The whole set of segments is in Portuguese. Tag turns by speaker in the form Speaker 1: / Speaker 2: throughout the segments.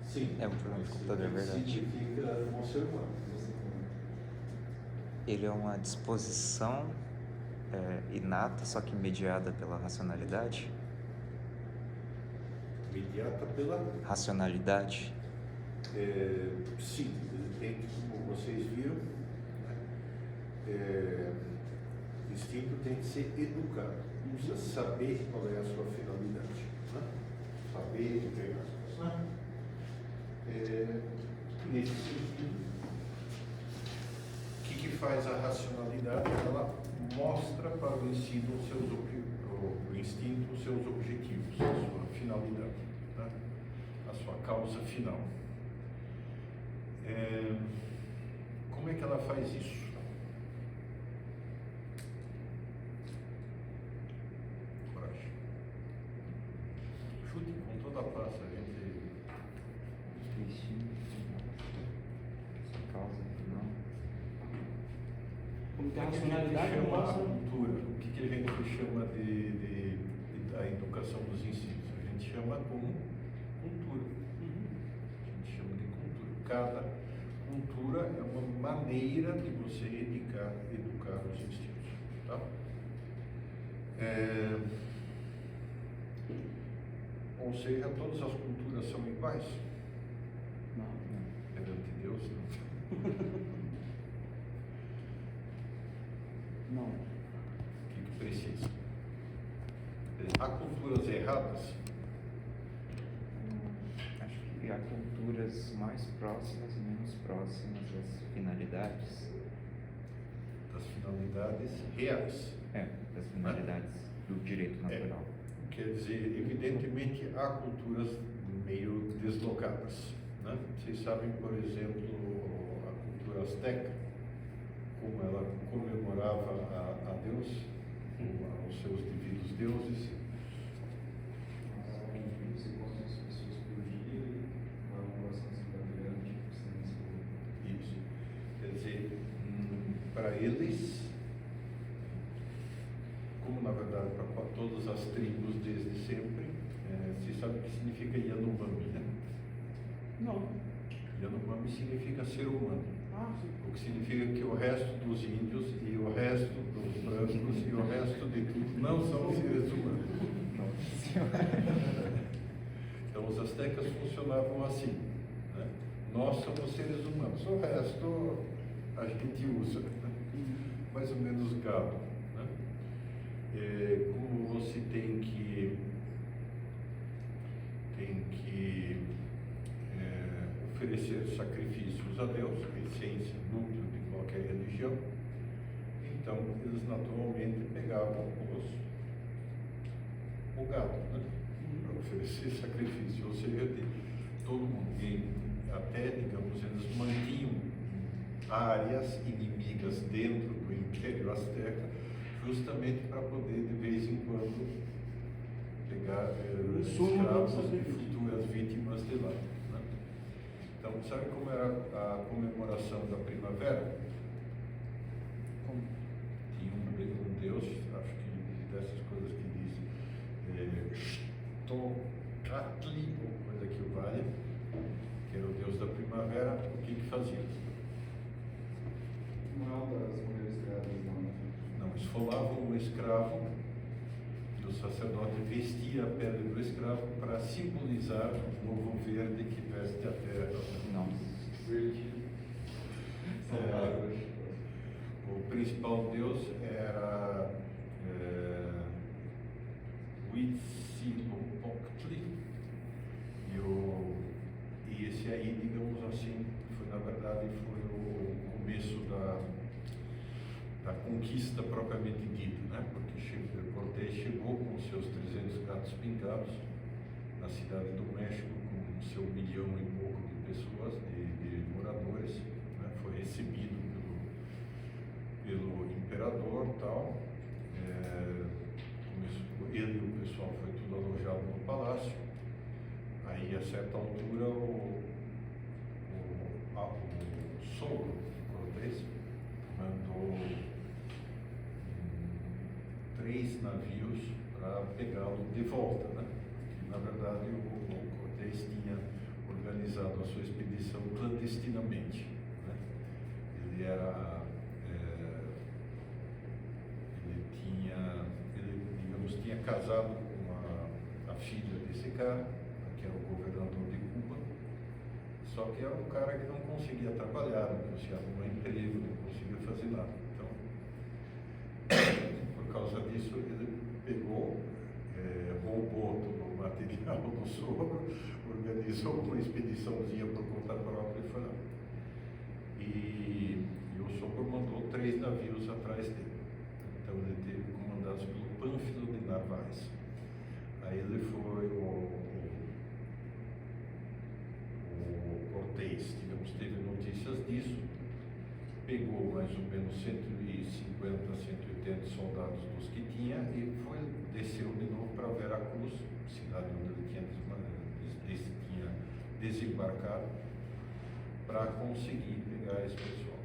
Speaker 1: Sim.
Speaker 2: É um programa de computador, é verdade.
Speaker 1: Significa um ser humano.
Speaker 2: Ele é uma disposição inata, só que mediada pela racionalidade.
Speaker 1: Mediata pela...
Speaker 2: Racionalidade.
Speaker 1: Sim, depende, como vocês viram, né? Instinto tem que ser educado, precisa saber qual é a sua finalidade, né? Saber entregar as coisas, né? Nesse sentido, o que faz a racionalidade? Ela mostra para o instinto os seus objetivos, a sua finalidade, né? A sua causa final. Como é que ela faz isso? Coragem. Chute com toda a paz, a gente...
Speaker 2: Causa final.
Speaker 3: Como que a
Speaker 1: O que a gente
Speaker 3: racionalidade
Speaker 1: chama a
Speaker 3: mostra...
Speaker 1: cultura? O que a gente chama da educação dos instintos? A gente chama como cultura. A gente chama de cultura. Cada cultura é uma maneira de você educar os instintos. Tá? Ou seja, todas as culturas são iguais?
Speaker 3: Não.
Speaker 1: Perante Deus, não.
Speaker 3: Não.
Speaker 1: O que precisa? Há culturas erradas?
Speaker 2: Acho que há culturas mais próximas e menos próximas das finalidades.
Speaker 1: Das finalidades reais.
Speaker 2: Das finalidades do direito natural.
Speaker 1: Quer dizer, evidentemente há culturas meio deslocadas, né? Vocês sabem, por exemplo, a cultura azteca, como ela comemorava a Deus, aos seus devidos deuses. Isso. Quer dizer, para eles, como na verdade para todas as tribos desde sempre, você sabe o que significa Yanomami, né?
Speaker 3: Não.
Speaker 1: Yanomami significa ser humano.
Speaker 3: Sim.
Speaker 1: O que significa que o resto dos índios e o resto dos brancos e o resto de tudo não são seres humanos. Então os astecas funcionavam assim, né? Nós somos seres humanos, o resto a gente usa, né? Mais ou menos gado, né? Como você tem que oferecer sacrifícios a Deus, a essência, núcleo de qualquer religião, então eles naturalmente pegavam o gado, né? Para oferecer sacrifício, ou seja, todo mundo, e até, digamos, eles mantinham áreas inimigas dentro do Império Azteca, justamente para poder, de vez em quando, pegar escravos e futuras vítimas de lá. Né? Então, sabe como era a comemoração da primavera?
Speaker 3: Como?
Speaker 1: Tinha um deus, acho que dessas coisas que diz Xtocatli, ou coisa que o valha, que era o deus da primavera. O que fazia?
Speaker 4: Não das mulheres escravas, não.
Speaker 1: Não, esfolavam o escravo e o sacerdote vestia a pele do escravo para simbolizar o novo verde que veste a terra.
Speaker 2: Nossa.
Speaker 4: Verde.
Speaker 1: O principal deus era Huitzilopochtli, e esse aí, digamos assim, na verdade foi o começo da conquista propriamente dita, né? Porque Cortés chegou com seus 300 gatos pingados na cidade do México, com seu 1 milhão e pouco de pessoas, de moradores, né? Foi recebido pelo imperador e tal. Ele e o pessoal foi tudo alojado no palácio. Aí, a certa altura, o sogro Cortés mandou 3 navios para pegá-lo de volta, né? Porque, na verdade, o Cortés tinha organizado a sua expedição clandestinamente, né? Ele era, digamos, tinha casado com a filha desse cara, que era o governador de Cuba, só que era um cara que não conseguia trabalhar, não conseguia arrumar emprego, não conseguia fazer nada. Então, por causa disso, ele pegou, roubou todo o material do sogro, organizou uma expediçãozinha por conta própria e foi lá. E o sogro mandou 3 navios atrás dele. Então ele teve comandados pelo Pânfilo de Narvaez. Aí ele foi o Cortés, digamos, teve notícias disso, pegou mais ou menos 150, 180 soldados dos que tinha e desceu de novo para Veracruz, cidade onde ele tinha desembarcado, para conseguir pegar esse pessoal.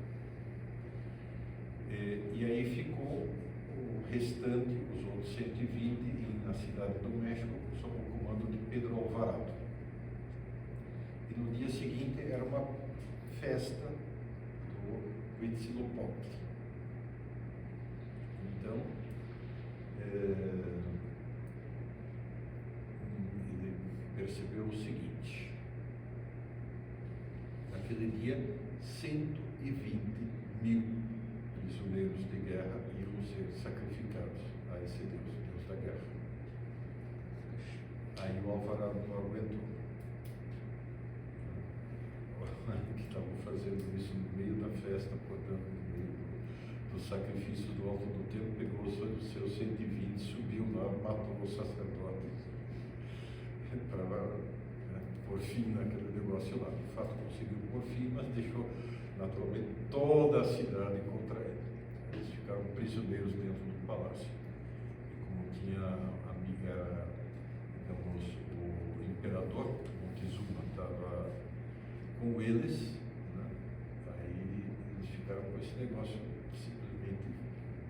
Speaker 1: E aí ficou o restante, os outros 120, na cidade do México, sob o comando de Pedro Alvarado. E no dia seguinte era uma festa do Huitzilopochtli. Então, ele percebeu o seguinte: naquele dia, 120 mil prisioneiros de guerra iam ser sacrificados a esse Deus da guerra. Aí o Alvarado não aguentou. Que estavam fazendo isso no meio da festa, portanto, no meio do sacrifício do alto do templo, pegou os seus 120, subiu lá, matou os sacerdotes para pôr fim naquele negócio lá. De fato, conseguiu pôr fim, mas deixou naturalmente toda a cidade contra ele. Eles ficaram prisioneiros dentro do palácio. E como tinha amiga, digamos, o imperador Montezuma estava com eles, né? Aí eles ficaram com esse negócio simplesmente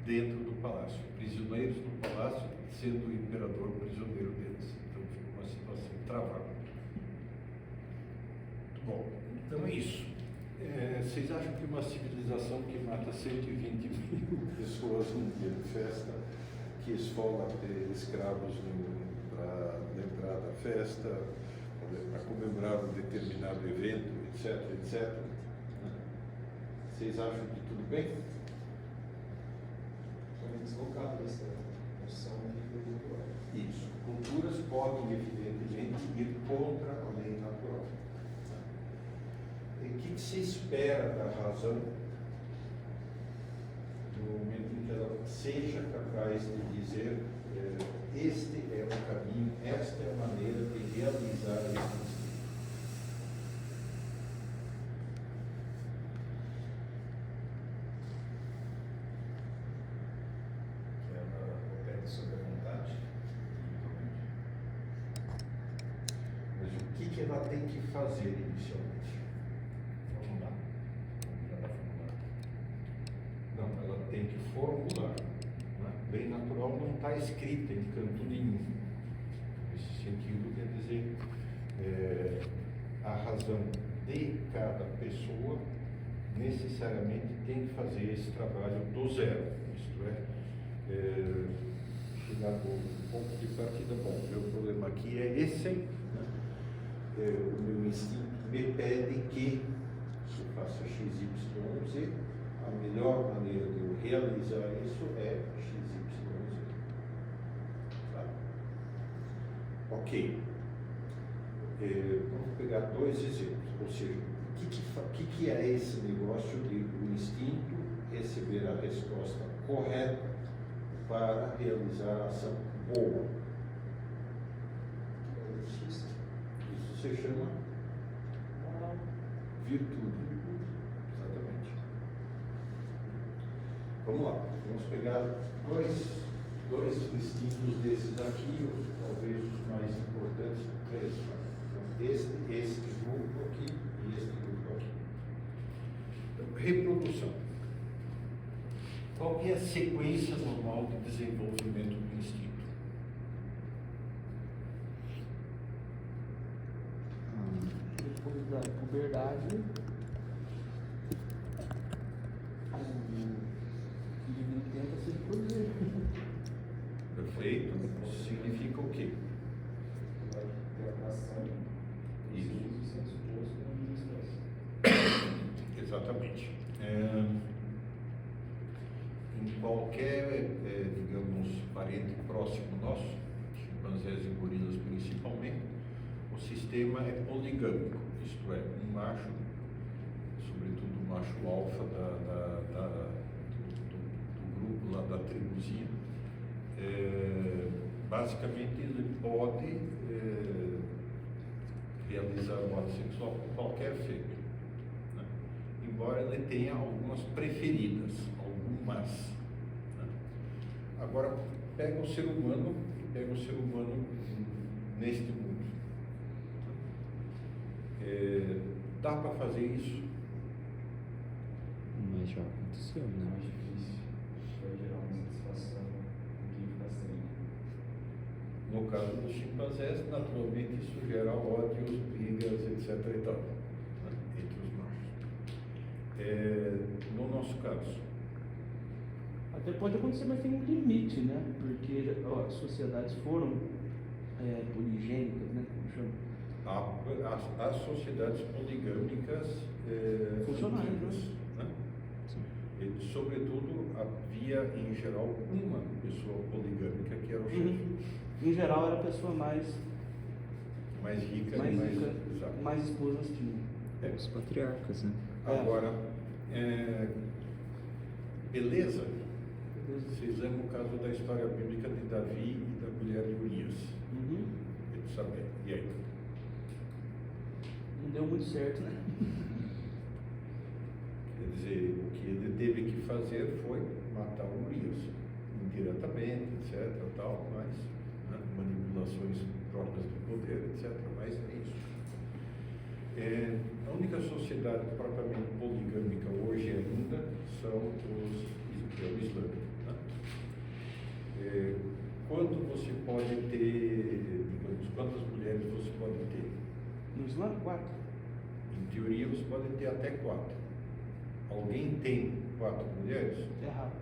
Speaker 1: dentro do palácio, prisioneiros do palácio, sendo o imperador prisioneiro deles. Então ficou uma situação travada. Bom, então é isso. Vocês acham que uma civilização que mata 120 mil pessoas num dia de festa, que esfola escravos para lembrar da festa, para comemorar um determinado evento, etc. Vocês acham que tudo bem?
Speaker 4: Foi deslocado dessa noção de natural.
Speaker 1: Isso. Culturas podem, evidentemente, ir contra a lei natural. E o que se espera da razão no momento em que ela seja capaz de dizer este é o caminho, esta é a maneira de realizar esse instinto?
Speaker 4: Que ela opera sobre a vontade.
Speaker 1: Mas o que ela tem que fazer inicialmente?
Speaker 4: Formular. Já está formulado.
Speaker 1: Não, ela tem que formular. Né? Lei natural não está escrita em canto nenhum. Nesse sentido, quer dizer, a razão de cada pessoa necessariamente tem que fazer esse trabalho do zero. Isto é, chegar no ponto de partida. Bom, o meu problema aqui é esse, né? O meu instinto me pede que eu faça x, y, z. A melhor maneira de eu realizar isso é x, y, z. Tá? Ok. Vamos pegar 2 exemplos. Ou seja, o que é esse negócio de o instinto receber a resposta correta para realizar a ação boa? Isso se chama virtude. Exatamente. Vamos lá. Vamos pegar dois instintos desses aqui, talvez os mais importantes, 3. Então, este grupo aqui e este grupo aqui. Então, reprodução. Qual que é a sequência normal de desenvolvimento do instinto?
Speaker 3: verdade, o indivíduo tenta se reproduzir.
Speaker 1: Perfeito? Significa o quê?
Speaker 4: Vai ter atração dos
Speaker 1: Isso.
Speaker 4: usos sem suposto na mesma espécie.
Speaker 1: Exatamente. Em qualquer, digamos, parente próximo nosso, chimpanzés e gorilas principalmente, o sistema é poligâmico, isto é, um macho, sobretudo o macho alfa do grupo lá da tribuzinha, basicamente ele pode realizar o ato sexual com qualquer fêmea, né? Embora ele tenha algumas preferidas, algumas, né? Agora, pega o ser humano neste mundo. Dá para fazer isso?
Speaker 2: Mas já aconteceu,
Speaker 4: É
Speaker 2: né?
Speaker 4: mais difícil. Vai gerar uma satisfação em quem fica sem.
Speaker 1: No caso dos chimpanzés, naturalmente isso gera ódios, brigas, etc. e tal, né? Entre os machos. No nosso caso,
Speaker 3: Até pode acontecer, mas tem um limite, né? Porque ó, as sociedades foram poligênicas, né? Como chama?
Speaker 1: as sociedades poligâmicas
Speaker 3: Funcionais,
Speaker 1: antigas, né? E, sobretudo, havia em geral uma pessoa poligâmica que era o chefe,
Speaker 3: Em geral era a pessoa mais
Speaker 1: mais
Speaker 3: rica,
Speaker 1: exato.
Speaker 3: mais esposas tinham.
Speaker 2: Os patriarcas, né?
Speaker 1: Agora, beleza? Vocês lembram o caso da história bíblica de Davi e da mulher de Urias?
Speaker 3: Uhum.
Speaker 1: Ele sabe. E aí?
Speaker 3: Não deu muito certo, né?
Speaker 1: Quer dizer, o que ele teve que fazer foi matar o Urias, indiretamente, etc. Tal, mas manipulações próprias do poder, etc. Mas é isso. A única sociedade propriamente poligâmica hoje ainda são o islâmico. Né? Quanto você pode ter, digamos, quantas mulheres você pode ter?
Speaker 3: No Islã, 4.
Speaker 1: Em teoria você pode ter até 4. Alguém tem 4 mulheres?
Speaker 3: É raro.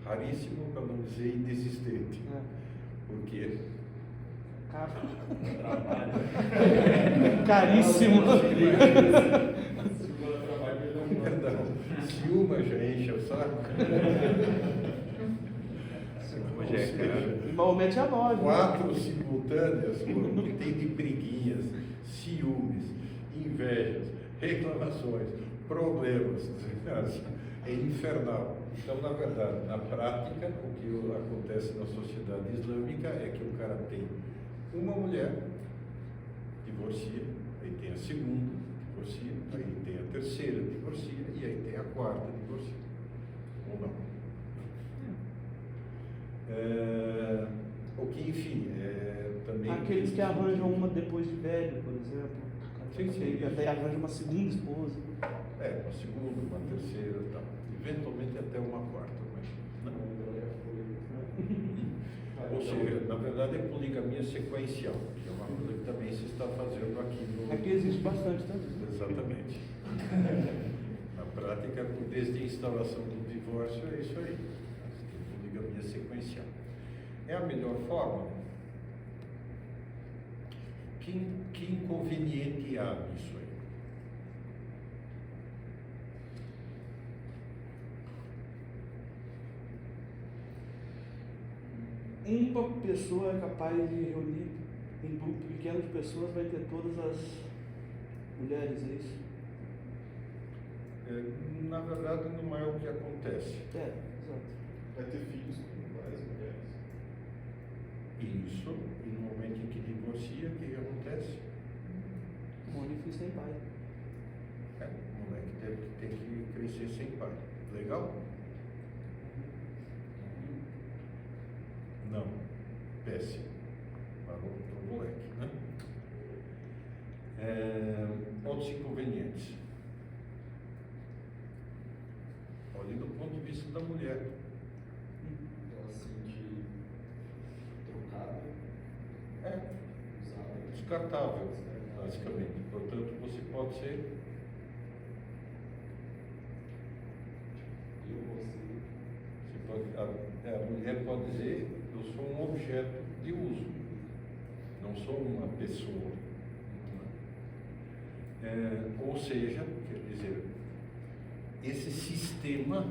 Speaker 1: Raríssimo, para não dizer inexistente.
Speaker 3: É.
Speaker 1: Por quê?
Speaker 3: Caro.
Speaker 4: Trabalho.
Speaker 3: Caríssimo.
Speaker 4: Segunda trabalho, ele não
Speaker 1: Não, se uma já enche o saco.
Speaker 2: Uma já é cara.
Speaker 3: E Maomete é 9.
Speaker 1: 4 simultâneas, o que tem de briguinhas, ciúmes, invejas, reclamações, problemas, é infernal. Então, na verdade, na prática, o que acontece na sociedade islâmica é que o cara tem uma mulher, divorcia, aí tem a segunda, divorcia, aí tem a terceira, divorcia, e aí tem a quarta, divorcia. Ou não. O que, enfim, também...
Speaker 3: Aqueles que arranjam uma depois de velho, por exemplo.
Speaker 1: Sim.
Speaker 3: E até arranja uma segunda esposa.
Speaker 1: Uma segunda, uma terceira, tal. Eventualmente até uma quarta, mas não. Ou seja, na verdade é poligamia sequencial, que é uma coisa que também se está fazendo aqui no...
Speaker 3: Aqui existe bastante também.
Speaker 1: Exatamente. Na prática, desde a instauração do divórcio, é isso aí. Tem poligamia sequencial. É a melhor forma? Que inconveniente há nisso aí?
Speaker 3: Uma pessoa é capaz de reunir um grupo pequeno de pessoas, vai ter todas as mulheres, é isso?
Speaker 1: Na verdade, não é o que acontece.
Speaker 3: É, exato.
Speaker 4: vai ter filhos com várias mulheres.
Speaker 1: Isso, e no momento em que divorcia, o que acontece?
Speaker 3: Um filho sem pai.
Speaker 1: O moleque tem que crescer sem pai. Legal? Não. Péssimo. Para o moleque, né? Outros inconvenientes. Olhe do ponto de vista da mulher.
Speaker 4: Ela se sente trocada, usada.
Speaker 1: Descartável. basicamente. Portanto, você pode ser a mulher pode dizer, eu sou um objeto de uso, não sou uma pessoa. Ou seja, quer dizer, esse sistema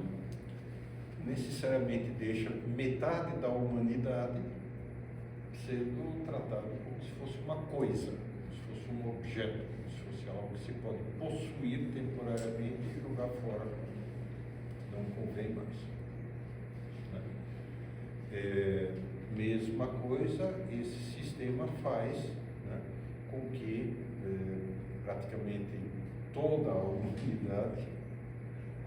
Speaker 1: necessariamente deixa metade da humanidade sendo tratado como se fosse uma coisa, como se fosse um objeto, como se fosse algo que se pode possuir temporariamente e jogar fora. Não convém mais. Mesma coisa, esse sistema faz, né, com que praticamente toda a humanidade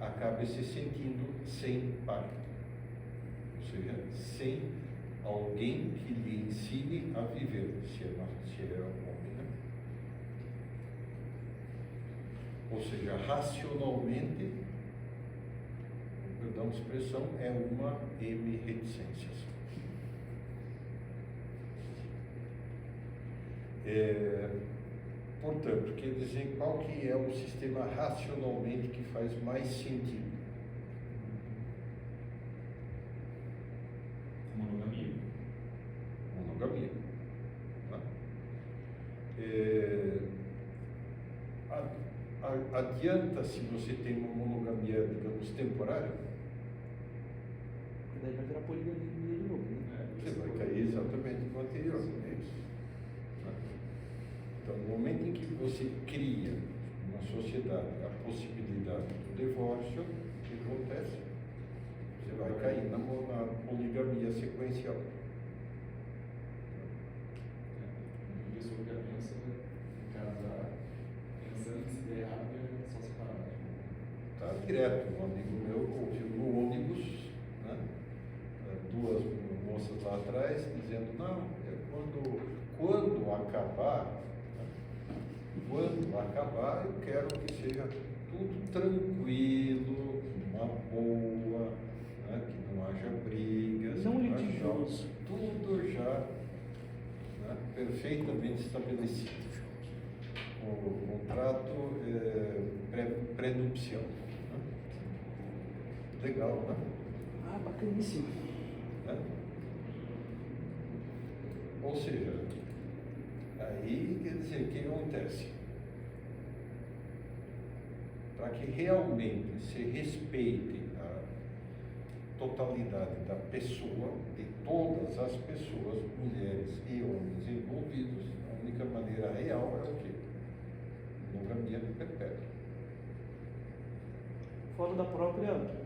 Speaker 1: acabe se sentindo sem pai, ou seja, sem alguém que lhe ensine a viver, se é um homem, né? Ou seja, racionalmente, perdão de expressão, é uma reticências. Portanto, quer dizer, qual que é o sistema racionalmente que faz mais sentido?
Speaker 4: Monogamia.
Speaker 1: Monogamia. Né? Adianta se você tem uma monogamia, digamos, temporária?
Speaker 3: Daí vai virar poligamia de novo, né?
Speaker 1: Você vai cair exatamente no anterior, é isso. Então, no momento em que você cria uma sociedade a possibilidade do divórcio, o que acontece? Você vai cair na poligamia sequencial.
Speaker 4: Uma pessoa que pensa em casar, pensando em se der errado, é só separar.
Speaker 1: Tá direto. Um amigo meu ouviu no ônibus, né, duas moças lá atrás dizendo, não, quando acabar, eu quero que seja tudo tranquilo, uma boa, né, que não haja brigas,
Speaker 3: Não
Speaker 1: que haja
Speaker 3: litigioso.
Speaker 1: tudo já, né, perfeitamente estabelecido. O contrato pré-nupcial. Né? Legal, né?
Speaker 3: Ah, bacaníssimo.
Speaker 1: Né? Ou seja, aí quer dizer, o que acontece? Para que realmente se respeite a totalidade da pessoa, de todas as pessoas, mulheres e homens envolvidos, a única maneira real é o quê? Monogamia perpétua.
Speaker 3: Fora da própria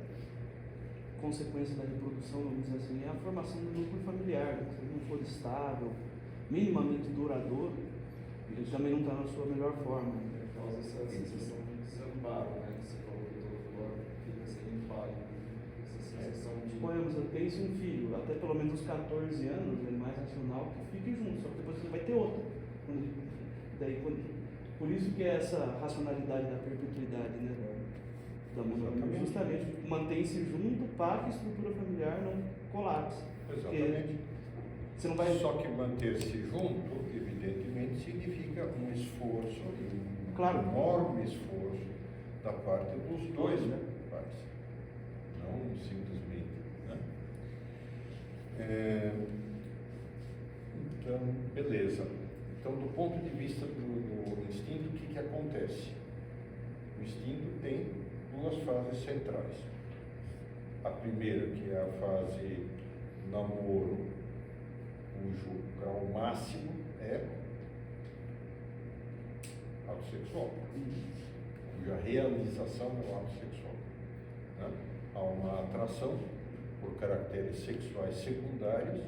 Speaker 3: consequência da reprodução, vamos dizer assim, é a formação do núcleo familiar. Se ele não for estável, minimamente duradouro, ele também não está na sua melhor forma.
Speaker 4: Causa essa sensação de desamparo, né? Que você falou que todo mundo fica sem pai. Essa sensação de.
Speaker 3: Suponhamos, eu tenho um filho, até pelo menos uns 14 anos, ele é mais racional, que fique junto, só que depois você vai ter outro. Por isso que é essa racionalidade da perpetuidade, né? Da monogamia, justamente mantém-se junto para que a estrutura familiar não colapse.
Speaker 1: Exatamente.
Speaker 3: Você não vai...
Speaker 1: Só que manter-se junto, evidentemente, significa um esforço, um
Speaker 3: Claro.
Speaker 1: enorme esforço da parte dos dois, né, pais. Não simplesmente, né? Então, beleza. Então, do ponto de vista do instinto, o que acontece? O instinto tem duas fases centrais. A primeira, que é a fase namoro, cujo grau máximo é ato sexual, cuja realização é o ato sexual. Né? Há uma atração por caracteres sexuais secundários,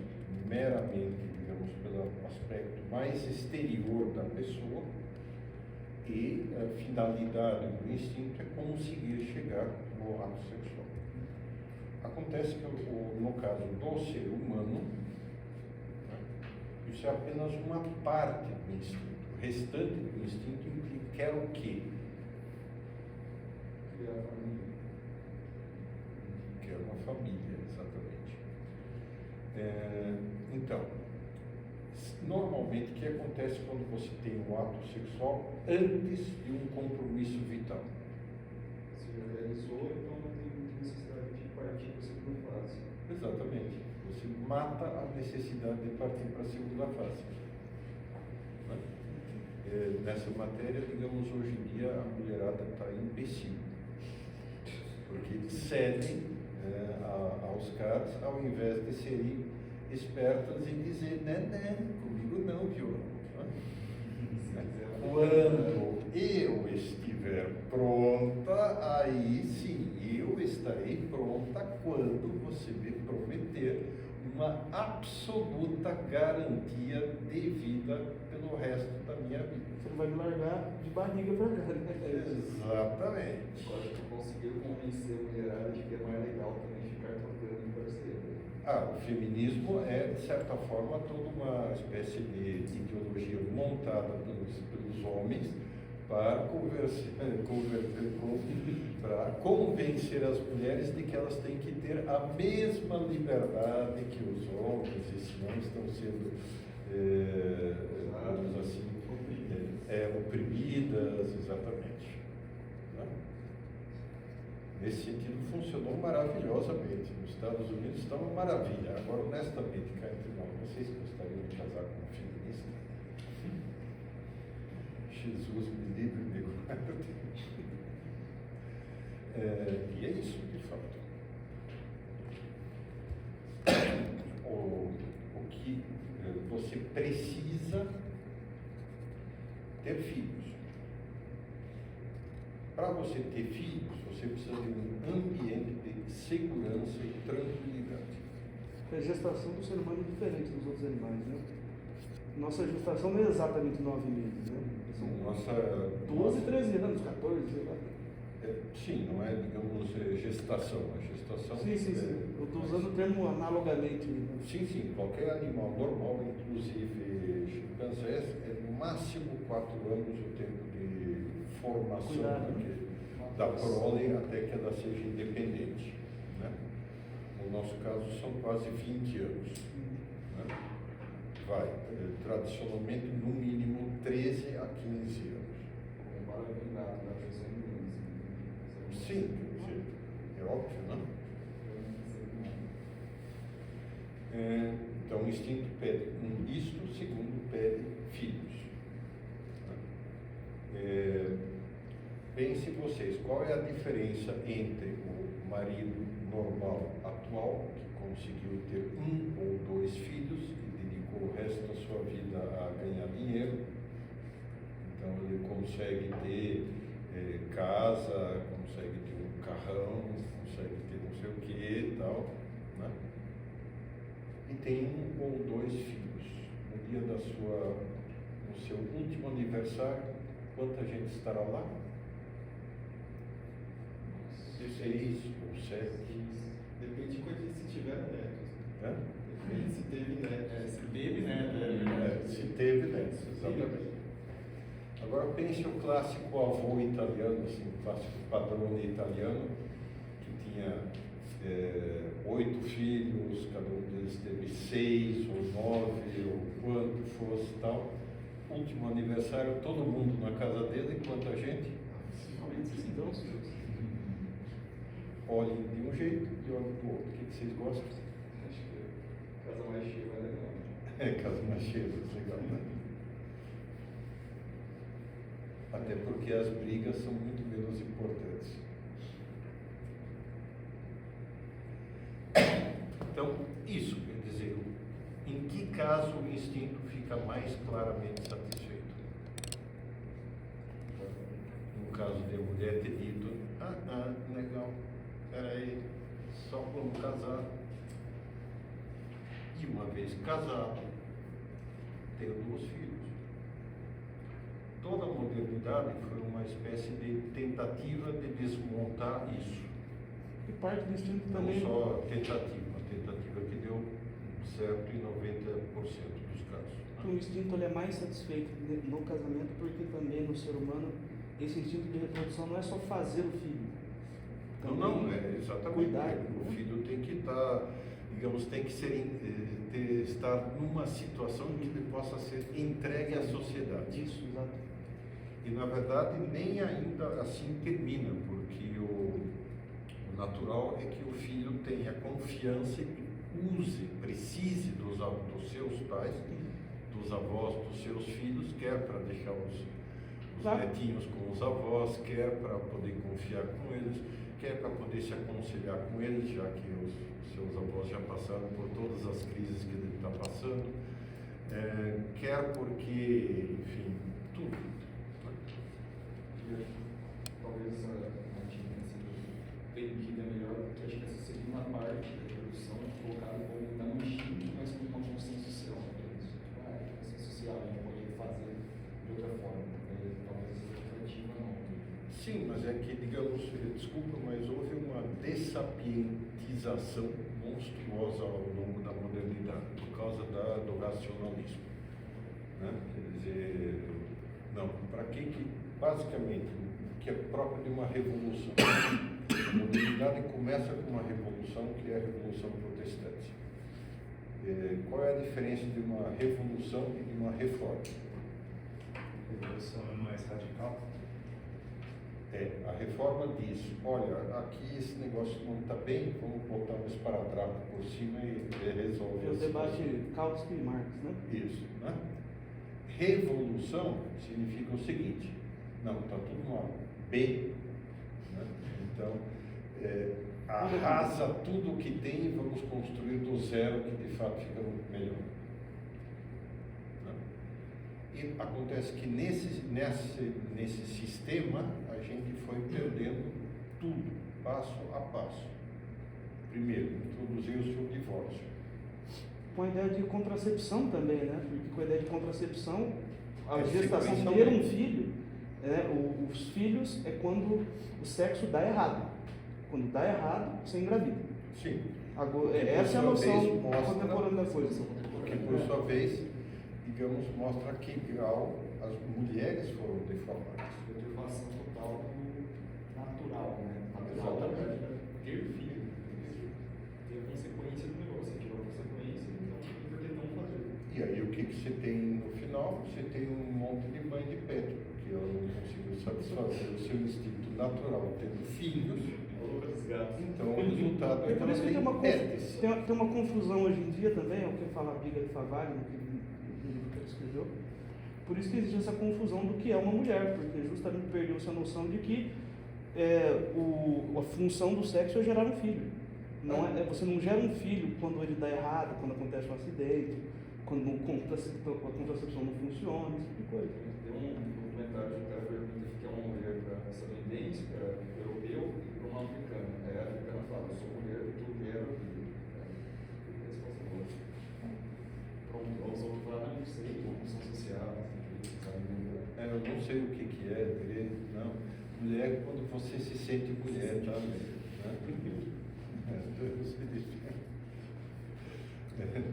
Speaker 1: meramente, digamos, pelo aspecto mais exterior da pessoa, e a finalidade do instinto é conseguir chegar no ato sexual. Acontece que, no caso do ser humano, né, isso é apenas uma parte do instinto. O restante do instinto quer o quê?
Speaker 4: Criar a família.
Speaker 1: Quer uma família, exatamente. Então, normalmente, o que acontece quando você tem um ato sexual antes de um compromisso vital?
Speaker 4: Se já realizou, então não tem muita necessidade de partir para a segunda fase.
Speaker 1: Exatamente. Você mata a necessidade de partir para a segunda fase. Né? Nessa matéria, digamos, hoje em dia a mulherada está imbecil. Porque cedem aos caras, ao invés de serem espertas e dizer, né, comigo não, viu? Quando eu estiver pronta, aí sim, eu estarei pronta quando você me prometer uma absoluta garantia de vida pelo resto da minha vida.
Speaker 3: Você não vai me largar de barriga pra cá, né?
Speaker 1: Exatamente.
Speaker 4: Agora que conseguiram convencer a mulherada de que é mais legal também ficar tocando em parceiro.
Speaker 1: O feminismo é, de certa forma, toda uma espécie de ideologia montada pelos homens para para convencer as mulheres de que elas têm que ter a mesma liberdade que os homens, e senão estão sendo, digamos assim, oprimidas, exatamente. Né? Nesse sentido, funcionou maravilhosamente. Nos Estados Unidos está uma maravilha. Agora, honestamente, cá entre nós, vocês gostariam de casar com um feminista? Jesus me livre, me guarde. E é isso, de fato. O que você precisa ter filhos. Para você ter filhos, você precisa de um ambiente de segurança e tranquilidade.
Speaker 3: A gestação do ser humano é diferente dos outros animais, né? Nossa gestação não é exatamente 9 meses, né? São 12, 13 anos, 14, sei lá.
Speaker 1: Sim, não é, digamos, gestação. A gestação.
Speaker 3: Sim. Eu estou usando o termo analogamente. Né?
Speaker 1: Sim. Qualquer animal normal, inclusive chimpanzés, é no máximo 4 anos o tempo de formação da prole até que ela seja independente. Né? No nosso caso, são quase 20 anos. Né? Vai, tradicionalmente, no mínimo 13 a 15 anos.
Speaker 4: Compara com o gato, da versão inglesa.
Speaker 1: Sim, é óbvio, não? Então, o instinto pede isto, segundo pede filhos. Pensem vocês, qual é a diferença entre o marido normal atual, que conseguiu ter 1 ou 2 filhos e dedicou o resto da sua vida a ganhar dinheiro, então ele consegue ter casa, consegue ter um carrão, consegue ter não sei o que e tal, né? E tem 1 ou 2 filhos. No dia no seu último aniversário, quanta gente estará lá? 6 ou 7.
Speaker 4: Depende de quanto se tiver netos.
Speaker 1: Né?
Speaker 4: Depende se teve netos. Se teve netos.
Speaker 1: Se teve netos, exatamente. Agora pense o clássico avô italiano, assim, o clássico padrone italiano, que tinha 8 filhos, cada um deles teve 6 ou 9, ou quanto fosse tal. Último aniversário, todo mundo na casa dele, quanta gente?
Speaker 3: Então, sim.
Speaker 1: Olhem de um jeito e olhem do outro. O que vocês gostam?
Speaker 4: Acho que casa mais cheia vai legal.
Speaker 1: Casa mais cheia, legal, né? Até porque as brigas são muito menos importantes. Então, isso quer dizer, em que caso o instinto fica mais claramente satisfeito? No caso de a mulher ter dito, legal, peraí, só vamos casar. E uma vez casado, ter 2 filhos. Toda a modernidade foi uma espécie de tentativa de desmontar isso.
Speaker 3: E parte do instinto
Speaker 1: Não
Speaker 3: também.
Speaker 1: só tentativa que deu certo em 90% dos casos.
Speaker 3: O instinto ele é mais satisfeito no casamento porque também no ser humano esse instinto de reprodução não é só fazer o filho.
Speaker 1: Não, é exatamente.
Speaker 3: Cuidar.
Speaker 1: O filho tem que estar digamos, tem que estar numa situação em que ele possa ser entregue à sociedade.
Speaker 3: Isso, exato.
Speaker 1: E na verdade nem ainda assim termina, porque o natural é que o filho tenha confiança e precise dos seus pais, dos avós, dos seus filhos, quer para deixar os netinhos com os avós, quer para poder confiar com eles, quer para poder se aconselhar com eles, já que os seus avós já passaram por todas as crises que ele está passando, quer porque, enfim, tudo.
Speaker 4: Talvez a gente tenha sido entendida melhor, porque acho que essa segunda parte da introdução é colocada como não um instinto, mas como uma função social. Função social, a gente pode fazer de outra forma, talvez afetiva não.
Speaker 1: Sim, mas é que, digamos, desculpa, mas houve uma dessapientização monstruosa ao longo da modernidade, por causa do racionalismo. Né? Quer dizer, não, para que basicamente, que é próprio de uma revolução. A modernidade começa com uma revolução que é a Revolução Protestante. Qual é a diferença de uma revolução e de uma reforma?
Speaker 5: A revolução é mais radical?
Speaker 1: A reforma diz, olha, aqui esse negócio não está bem, vamos botar um esparadrapo por cima e resolve.
Speaker 3: É o debate Kautsky e Marx, né?
Speaker 1: Isso, né? Revolução significa o seguinte, não, está tudo mal, B, né? Então, arrasa tudo o que tem e vamos construir do zero, que de fato fica melhor. Né? E acontece que nesse sistema a gente foi perdendo tudo, passo a passo. Primeiro, introduziu-se o divórcio.
Speaker 3: Com a ideia de contracepção também, né? Porque com a ideia de contracepção, a
Speaker 1: É,
Speaker 3: gestação, ter
Speaker 1: sequencialmente.
Speaker 3: um filho, os filhos é quando o sexo dá errado. Quando dá errado, você engravida.
Speaker 1: Sim.
Speaker 3: Agora,
Speaker 1: Por
Speaker 3: essa é a
Speaker 1: sua
Speaker 3: noção
Speaker 1: vez, mostra-
Speaker 3: contemporânea da coisa.
Speaker 1: Porque, por sua vez, digamos, mostra que grau as mulheres foram deformadas.
Speaker 4: Deturpação total do natural, né? Natural,
Speaker 1: Exatamente.
Speaker 4: ter filho. Ter a consequência do negócio. Você tirou a consequência, então por que não fazer?
Speaker 1: E aí o que você tem no final? Você tem um monte de mãe de Pedro, porque ela não conseguiu satisfazer o seu instinto natural tendo filhos. Então o resultado é que
Speaker 3: Por
Speaker 1: ela
Speaker 3: isso que
Speaker 1: tem pets.
Speaker 3: tem uma confusão hoje em dia também, é o que fala a Biga de Favari, no livro que ele escreveu. Por isso que existe essa confusão do que é uma mulher, porque justamente perdeu-se a noção de que a função do sexo é gerar um filho. Você não gera um filho quando ele dá errado, quando acontece um acidente, quando a contracepção não funciona, esse tipo de coisa.
Speaker 4: Tem um documentário que o cara pergunta que é uma mulher estadunidense, europeu, e para uma africana. Aí a africana fala, eu sou mulher, tu quero filho. Pronto, os outros falam, não sei, função social,
Speaker 1: Eu não sei o que é direito, não. Mulher é quando você se sente mulher, tá?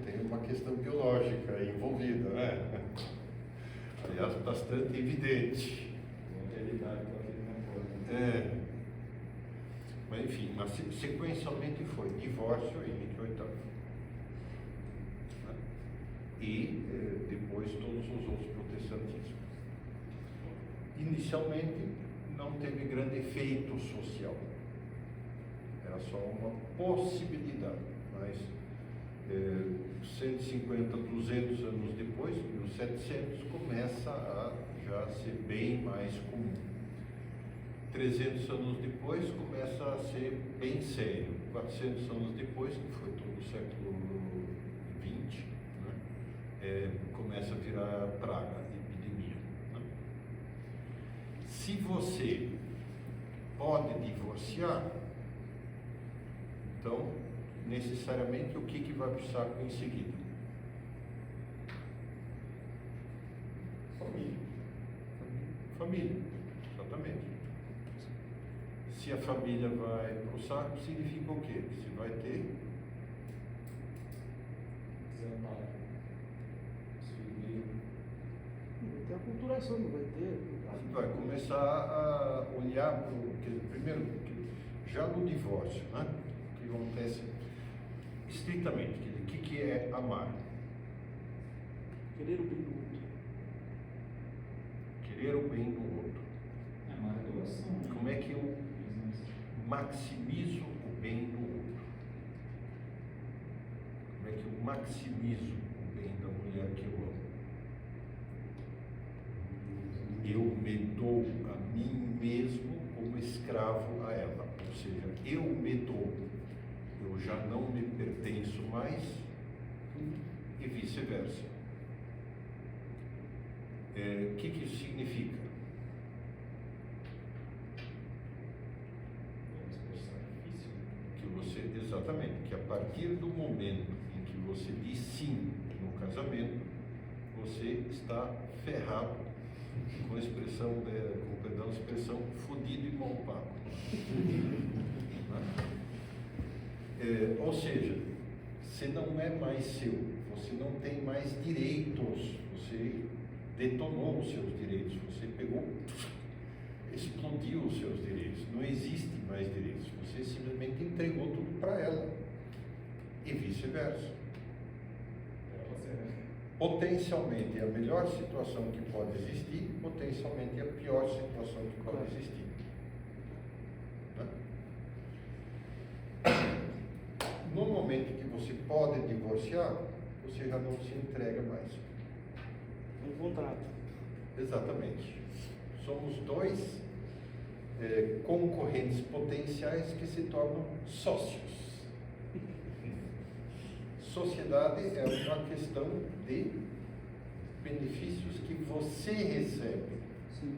Speaker 1: Tem uma questão biológica envolvida, né? Aliás, bastante evidente.
Speaker 4: uma realidade que ela não pode.
Speaker 1: Mas enfim, mas sequencialmente foi divórcio em Henrique VIII. Né? E depois todos os outros protestantismos. Inicialmente não teve grande efeito social. Era só uma possibilidade, mas 150, 200 anos depois, 1700, começa a já ser bem mais comum. 300 anos depois começa a ser bem sério. 400 anos depois, que foi todo o século XX, né, começa a virar praga, epidemia. Né? Se você pode divorciar, então, necessariamente, o que vai para o saco em seguida? Família, exatamente. Se a família vai para o saco, significa o quê? Que você vai ter
Speaker 4: Desamparo.
Speaker 3: Vai ter a culturação, não vai ter.
Speaker 1: vai começar a olhar para primeiro, já no divórcio, né? O que acontece? estritamente, o que é amar?
Speaker 3: Querer o bem do outro.
Speaker 1: Querer o bem do outro.
Speaker 4: É uma doação. Né?
Speaker 1: Como é que eu maximizo o bem do outro? Como é que eu maximizo o bem da mulher que eu amo? Eu me dou a mim mesmo como escravo a ela, ou seja, eu me dou, eu já não me pertenço mais e vice-versa. O que isso significa?
Speaker 4: É uma expressão difícil.
Speaker 1: Que você, exatamente, que a partir do momento em que você diz sim no casamento, você está ferrado, com a expressão, com perdão, a expressão fudido e mal pago. Ou seja, você não é mais seu, você não tem mais direitos, você detonou os seus direitos, você pegou, explodiu os seus direitos, não existe mais direitos, você simplesmente entregou tudo para ela e vice-versa. Potencialmente é a melhor situação que pode existir, potencialmente é a pior situação que pode existir. Né? No momento que você pode divorciar, você já não se entrega mais.
Speaker 3: Um contrato.
Speaker 1: Exatamente. Somos dois concorrentes potenciais que se tornam sócios. Sociedade é uma questão de benefícios que você recebe.
Speaker 3: Sim.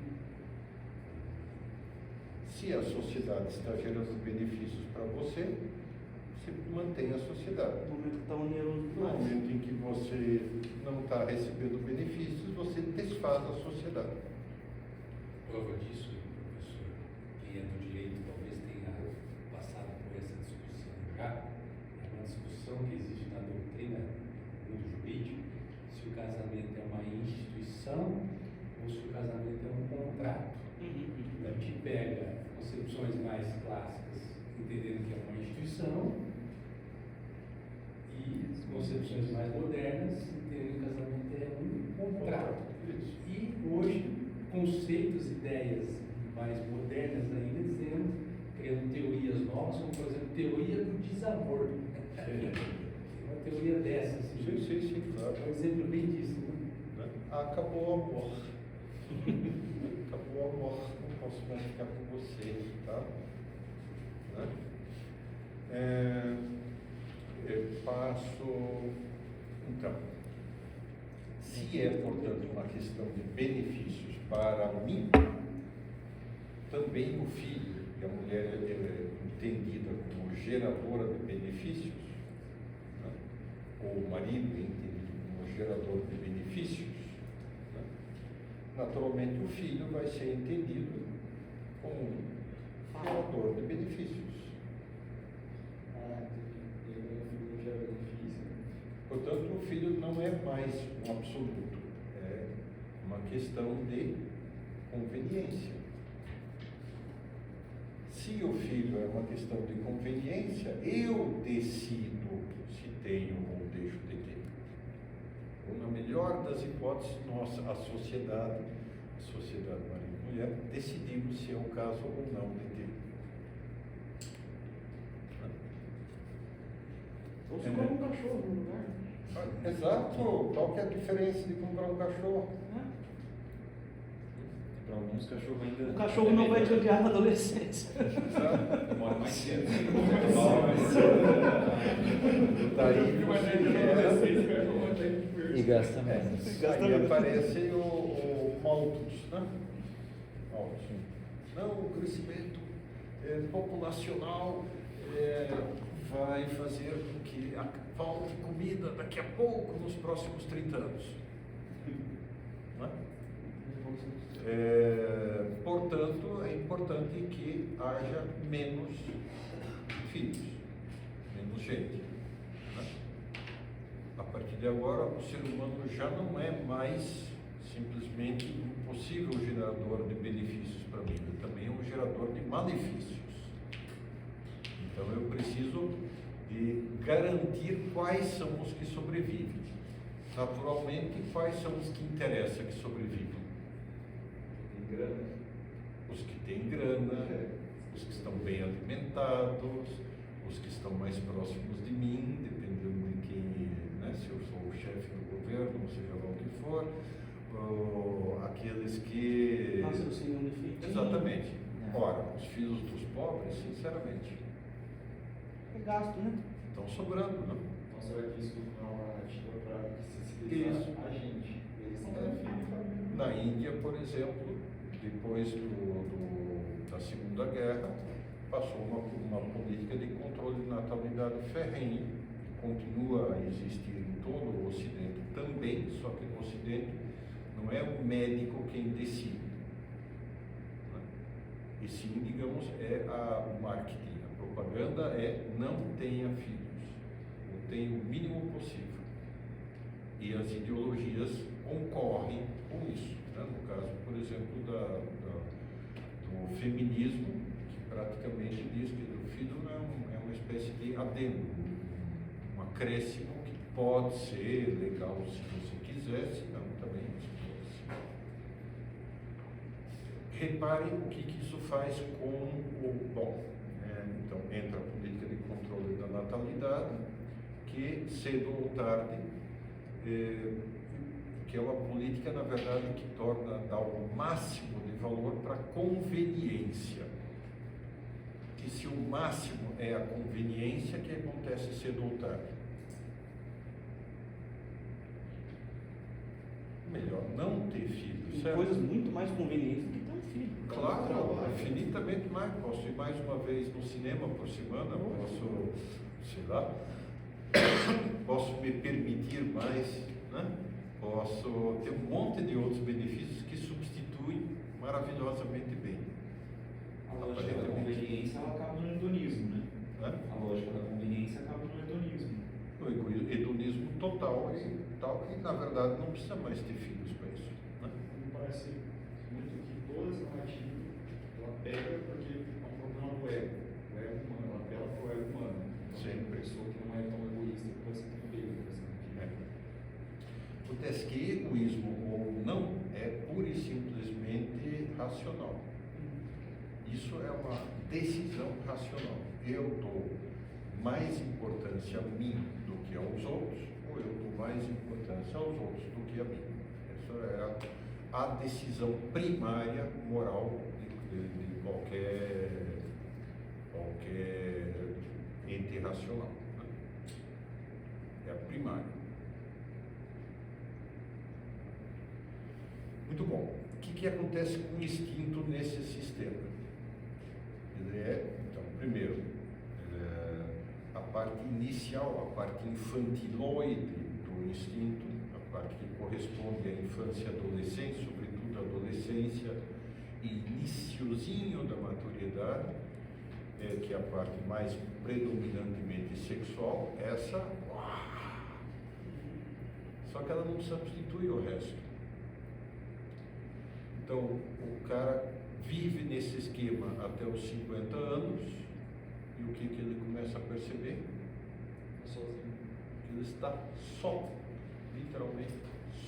Speaker 1: Se a sociedade está gerando benefícios para você, você mantém a sociedade.
Speaker 3: No momento que está oneroso
Speaker 1: No
Speaker 3: demais.
Speaker 1: momento em que você não está recebendo benefícios, você desfaz a sociedade.
Speaker 6: Prova disso, professor, quem é do direito talvez tenha passado por essa discussão já. É uma discussão que existe na doutrina do mundo jurídico, se o casamento é uma instituição ou se o casamento é um contrato. A gente pega concepções mais clássicas, entendendo que é uma instituição, e concepções mais modernas, entendendo que o casamento é um contrato. E hoje, conceitos, ideias mais modernas ainda, dizendo, criando teorias novas, como por exemplo, teoria do desamor. Uma teoria dessa, assim,
Speaker 1: Sim, claro.
Speaker 6: é um exemplo bem disso, né?
Speaker 1: Acabou o amor. Acabou o amor, não posso mais ficar com você, tá? Né? Eu passo. Então, se é, portanto, uma questão de benefícios para mim, também o filho e a mulher é entendida como geradora de benefícios, né? Ou o marido é entendido como gerador de benefícios, né? Naturalmente o filho vai ser entendido como um gerador de benefícios. Portanto, o filho não é mais um absoluto, é uma questão de conveniência. Se o filho é uma questão de conveniência, eu decido se tenho ou deixo de ter. Ou, na melhor das hipóteses, a sociedade marido e mulher, decidimos se é o caso ou não de ter.
Speaker 3: Ou se compra um cachorro no lugar.
Speaker 1: Exato. Qual que é a diferença de comprar um cachorro?
Speaker 4: Para alguns, cachorro ainda.
Speaker 3: O cachorro não vai te odiar na adolescência.
Speaker 1: Exato.
Speaker 4: Demora mais cedo.
Speaker 1: Daí
Speaker 2: E gasta menos.
Speaker 1: aí aparece o Malthus, né? Malthus. Não, o crescimento populacional vai fazer com que falte comida daqui a pouco, nos próximos 30 anos. Né? Portanto, é importante que haja menos filhos, menos gente. Né? A partir de agora, o ser humano já não é mais simplesmente um possível gerador de benefícios para mim, ele também é um gerador de malefícios. Então eu preciso de garantir quais são os que sobrevivem. Naturalmente, quais são os que interessa que sobrevivam?
Speaker 4: Tem grana.
Speaker 1: Os que têm grana, os que estão bem alimentados, os que estão mais próximos de mim, dependendo de quem, né, se eu sou o chefe do governo, ou seja lá o que for, ou aqueles que...
Speaker 3: Raciocínio unificado.
Speaker 1: Exatamente.
Speaker 2: É.
Speaker 1: Ora, os filhos dos pobres, sinceramente,
Speaker 3: É gasto, né?
Speaker 1: estão sobrando, não?
Speaker 4: Então será que isso não é uma narrativa para sensibilizar
Speaker 1: Isso.
Speaker 4: a gente? Eles não têm filho e família.
Speaker 1: Na Índia, por exemplo, depois da Segunda Guerra, passou uma política de controle de natalidade ferrenha, que continua a existir em todo o Ocidente também, só que no Ocidente não é o médico quem decide, né? E sim, digamos, é o marketing, a propaganda é não tenha filhos, ou tenha o mínimo possível. E as ideologias concorrem com isso, né? No caso, por exemplo, do feminismo, que praticamente diz que o filho é uma espécie de adendo, um acréscimo que pode ser legal se você quiser, se não, também se pode. Reparem o que isso faz com o bom. Então, entra a política de controle da natalidade, que cedo ou tarde, que é uma política, na verdade, que dá o máximo de valor para a conveniência. E se o máximo é a conveniência, que acontece cedo ou tarde? Melhor não ter filho,
Speaker 3: Tem
Speaker 1: certo?
Speaker 3: coisas muito mais convenientes do que ter um filho.
Speaker 1: Claro, infinitamente mais. Posso ir mais uma vez no cinema por semana, posso, sei lá, posso me permitir mais, né? Posso ter um monte de outros benefícios que substituem maravilhosamente bem.
Speaker 7: A lógica da conveniência ela acaba no hedonismo, né?
Speaker 1: Né?
Speaker 7: A lógica da conveniência acaba no hedonismo.
Speaker 1: O hedonismo total e tal, que na verdade não precisa mais ter filhos para isso, né?
Speaker 4: Me parece muito que toda essa narrativa ela pega porque é um problema do ego. O ego humano, ela apela para o ego humano. Então,
Speaker 1: Sim.
Speaker 4: uma pessoa que não é tão egoísta que vai ser tão pega, por exemplo.
Speaker 1: Acontece que egoísmo ou não é pura e simplesmente racional. Isso é uma decisão racional. Eu dou mais importância a mim do que aos outros, ou eu dou mais importância aos outros do que a mim. Essa é a decisão primária moral de qualquer ente racional, né? É a primária. Muito bom. O que acontece com o instinto nesse sistema? Ele então, primeiro, a parte inicial, a parte infantiloide do instinto, a parte que corresponde à infância e adolescência, sobretudo a adolescência e iniciozinho da maturidade, que é a parte mais predominantemente sexual, essa, só que ela não substitui o resto. Então, o cara vive nesse esquema até os 50 anos, e o que ele começa a perceber?
Speaker 4: Sozinho.
Speaker 1: Ele está só, literalmente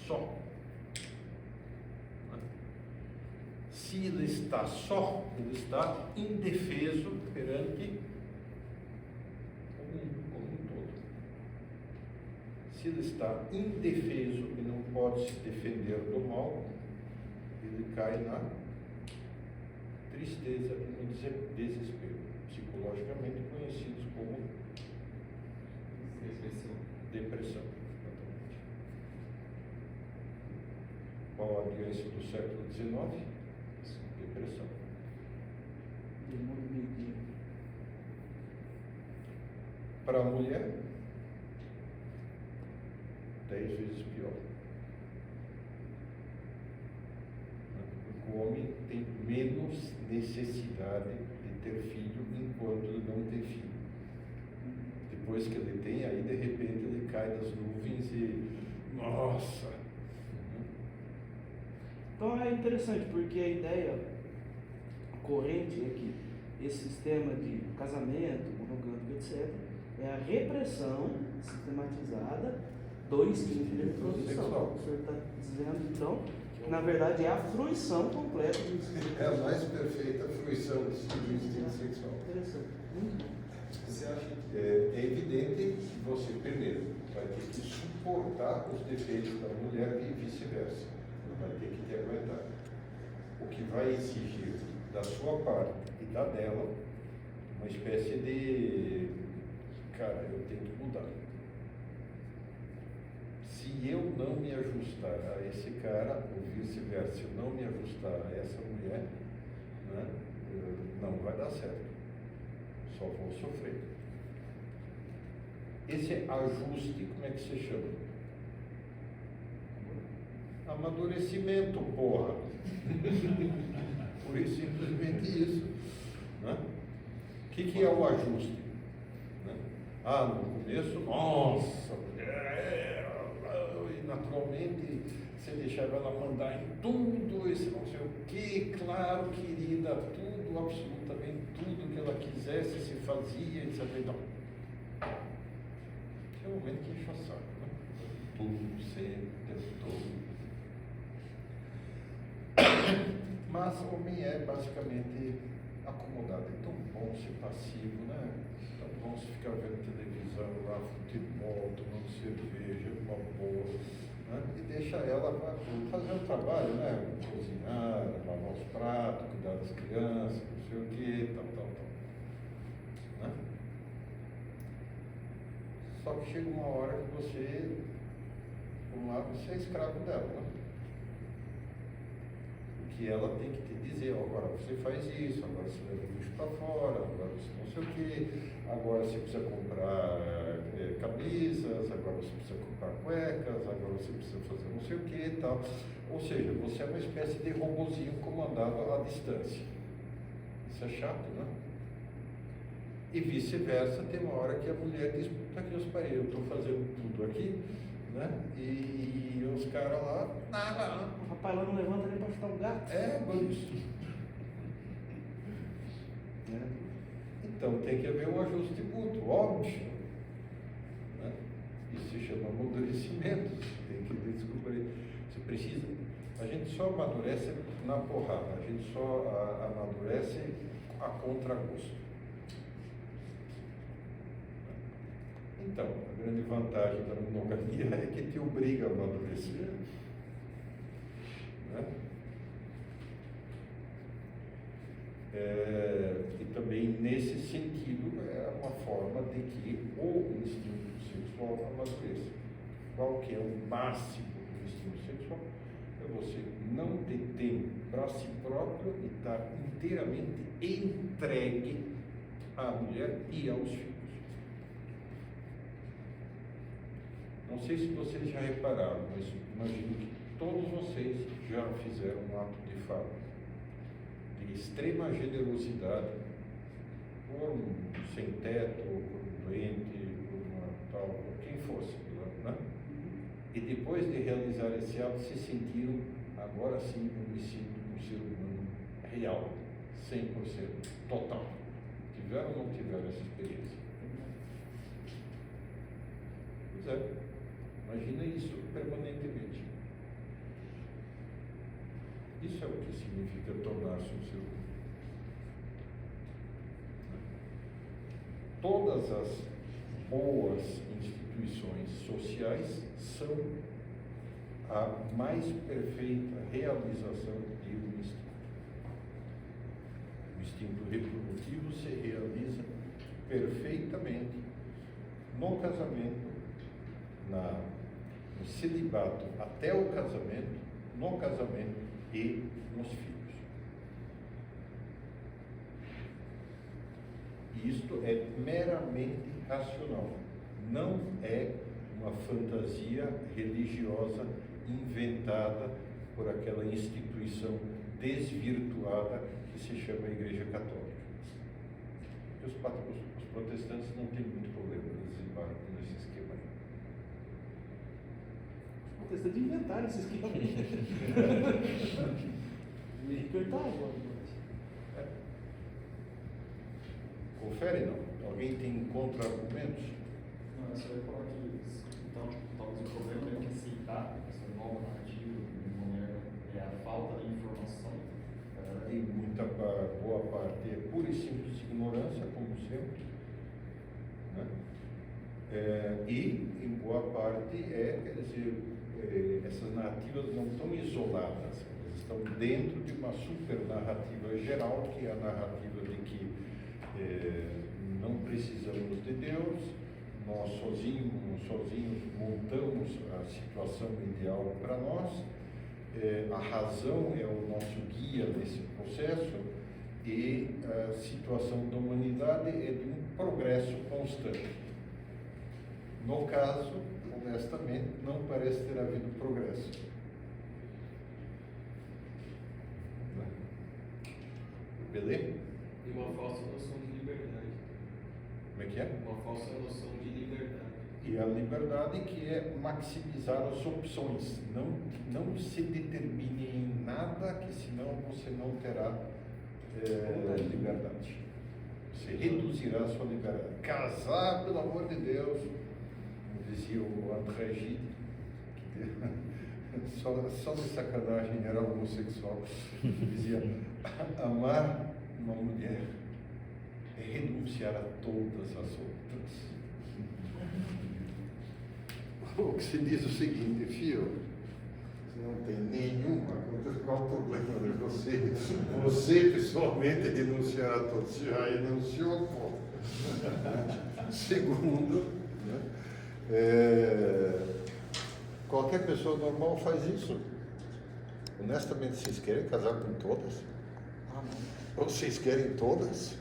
Speaker 1: só. Se ele está só, ele está indefeso perante o mundo como um todo. Se ele está indefeso e não pode se defender do mal, ele cai na tristeza e no desespero, psicologicamente conhecidos como depressão. Qual a doença do século XIX? Depressão. Para a mulher, 10 vezes pior. O homem tem menos necessidade de ter filho enquanto ele não tem filho. Depois que ele tem, aí de repente ele cai das nuvens e... Nossa!
Speaker 3: Então é interessante, porque a ideia corrente é que esse sistema de casamento, monogâmico, etc., É a repressão sistematizada do instinto de reprodução.
Speaker 1: Sexual.
Speaker 3: O senhor está dizendo, então, que na verdade é a fruição completa do instinto.
Speaker 1: É a mais perfeita fruição do instinto sexual.
Speaker 3: Interessante. Muito bom.
Speaker 4: Você acha que
Speaker 1: É evidente que você, primeiro, vai ter que suportar os defeitos da mulher e vice-versa. Vai ter que te aguentar. O que vai exigir da sua parte e da dela uma espécie de, cara, eu tenho que mudar. Se eu não me ajustar a esse cara, ou vice-versa, se eu não me ajustar a essa mulher, né, não vai dar certo. Só vou sofrer. Esse ajuste, como é que se chama? Amadurecimento, porra. Por isso, simplesmente isso. Né? O que é o ajuste? Né? No começo, nossa, e naturalmente você deixava ela mandar em tudo, esse não sei o que, claro, querida, tudo, absolutamente tudo que ela quisesse se fazia, etc. Não. Tinha um momento que enche o saco, né? Tudo, sempre, o tempo todo. Mas o homem é basicamente acomodado. É tão bom ser passivo, né? Tão bom se ficar vendo televisão lá, futebol, tomando cerveja, uma boa, né? E deixa ela fazer o trabalho, né? Cozinhar, lavar os pratos, cuidar das crianças, não sei o que, tal. Né? Só que chega uma hora que você, por um lado, você é escravo dela, né? Que ela tem que te dizer, agora você faz isso, agora você leva o lixo para fora, agora você não sei o que, agora você precisa comprar camisas, agora você precisa comprar cuecas, agora você precisa fazer não sei o que e tal. Ou seja, você é uma espécie de robozinho comandado à distância. Isso é chato, né? E vice-versa, tem uma hora que a mulher diz, puta que os pariu, eu estou fazendo tudo aqui, né? E os caras lá, nada.
Speaker 3: O rapaz lá não levanta nem para chutar um gato.
Speaker 1: Isso. Então tem que haver um ajuste mútuo, óbvio. Né? Isso se chama amadurecimento. Você tem que descobrir. Você precisa. A gente só amadurece na porrada, a gente só amadurece a contragosto. Então, a grande vantagem da monogamia é que te obriga a amadurecer. Né? E também, nesse sentido, é uma forma de que o instinto sexual amadureça. Qual que é o máximo do instinto sexual? É você não ter tempo para si próprio e estar inteiramente entregue à mulher e aos filhos. Não sei se vocês já repararam, mas imagino que todos vocês já fizeram um ato de fato, de extrema generosidade, por um sem-teto, por um doente, por uma tal, por quem fosse, né? E depois de realizar esse ato, se sentiram, agora sim eu me sinto um ser humano real, 100%, total. Tiveram ou não tiveram essa experiência? Pois é. Imagina isso permanentemente. Isso é o que significa tornar-se um ser humano. Todas as boas instituições sociais são a mais perfeita realização de um instinto. O instinto reprodutivo se realiza perfeitamente no casamento, no celibato até o casamento, no casamento e nos filhos. Isto é meramente racional, não é uma fantasia religiosa inventada por aquela instituição desvirtuada que se chama Igreja Católica. Os protestantes não têm muito problema, eles embarcam nesse esquema aí.
Speaker 3: Os protestantes inventaram esse esquema. Henrique VIII agora.
Speaker 1: Confere, não? Alguém tem contra-argumentos?
Speaker 4: Não, eu só ia falar que, então, talvez o problema é que aceitar essa nova narrativa de mulher é a falta de informação.
Speaker 1: E boa parte é pura e simples ignorância, como sempre. Né? E, em boa parte, quer dizer, essas narrativas não estão isoladas, elas estão dentro de uma super narrativa geral, que é a narrativa de que não precisamos de Deus, nós sozinhos montamos a situação ideal para nós, a razão é o nosso guia nesse processo e a situação da humanidade é de um progresso constante. No caso, honestamente, não parece ter havido progresso. Beleza?
Speaker 7: E uma falsa noção de liberdade.
Speaker 1: Como é que é?
Speaker 7: Uma falsa noção de liberdade.
Speaker 1: E a liberdade que é maximizar as opções. Não se determine em nada, que senão você não terá liberdade. Você reduzirá a sua liberdade. Casar, pelo amor de Deus, como dizia o André Gide, que só de sacanagem era homossexual, dizia, amar uma mulher é renunciar a todas as outras. O que se diz o seguinte, filho, você não tem nenhuma, qual o problema de você pessoalmente renunciar a todos? Você já renunciou, pô. Segundo, qualquer pessoa normal faz isso. Honestamente, vocês querem casar com todas? Ou vocês querem todas?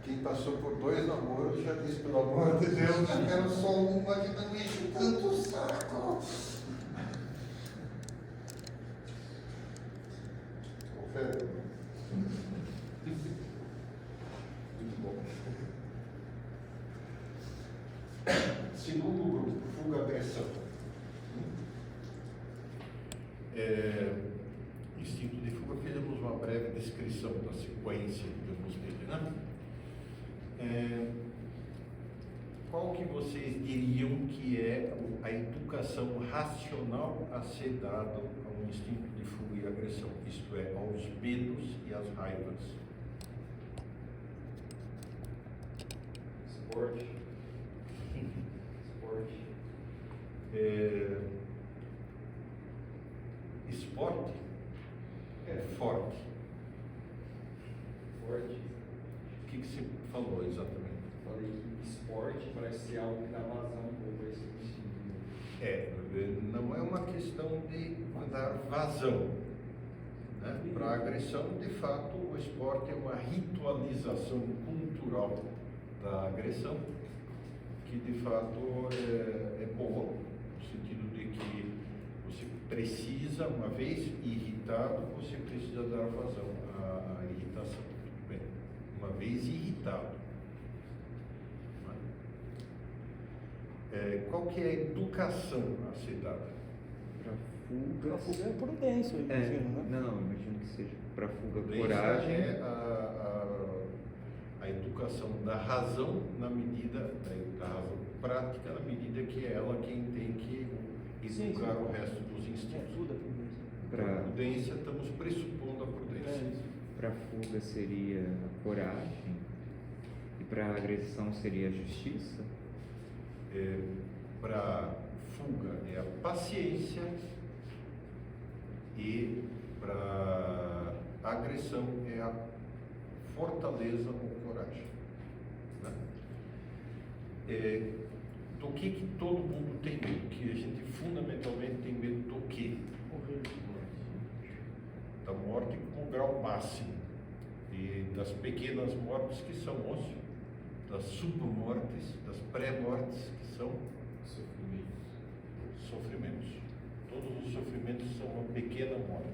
Speaker 1: Quem passou por 2 namoros já disse, pelo amor de Deus, eu quero só uma que não enche tanto o saco. Confere. Muito bom. Segundo grupo, fuga-agressão. Instinto de fuga, fizemos uma breve descrição da sequência, digamos, dele, né? Qual que vocês diriam que é a educação racional a ser dada ao instinto de fuga e agressão? Isto é, aos medos e às raivas.
Speaker 4: Esporte.
Speaker 1: Esporte é forte.
Speaker 4: Forte.
Speaker 1: O que você falou exatamente?
Speaker 4: Falei que esporte parece ser algo que dá vazão um pouco a esse instinto.
Speaker 1: Não é uma questão de dar vazão. Né? Para a agressão, de fato, o esporte é uma ritualização cultural da agressão, que de fato é boa, no sentido de que você precisa, uma vez irritado, você precisa dar vazão à irritação. Tudo bem. Uma vez irritado. Qual que é a educação a ser dada?
Speaker 2: Para fuga.
Speaker 3: A fuga é prudência, eu imagino, né?
Speaker 2: Não, imagino que seja para fuga,
Speaker 1: Prudência
Speaker 2: coragem.
Speaker 1: é a educação da razão na medida, da razão prática, na medida que é ela quem tem que educar o resto dos instintos.
Speaker 3: Tudo é prudência.
Speaker 1: Para a prudência, estamos pressupondo a prudência.
Speaker 2: Para fuga seria a coragem e para agressão seria a justiça.
Speaker 1: Para fuga é a paciência e para agressão é a fortaleza ou coragem. Né? Do que todo mundo tem medo? Que a gente fundamentalmente tem medo do quê? Da morte como grau máximo e das pequenas mortes que são das submortes, das pré-mortes que são sofrimentos. Todos os sofrimentos são uma pequena morte.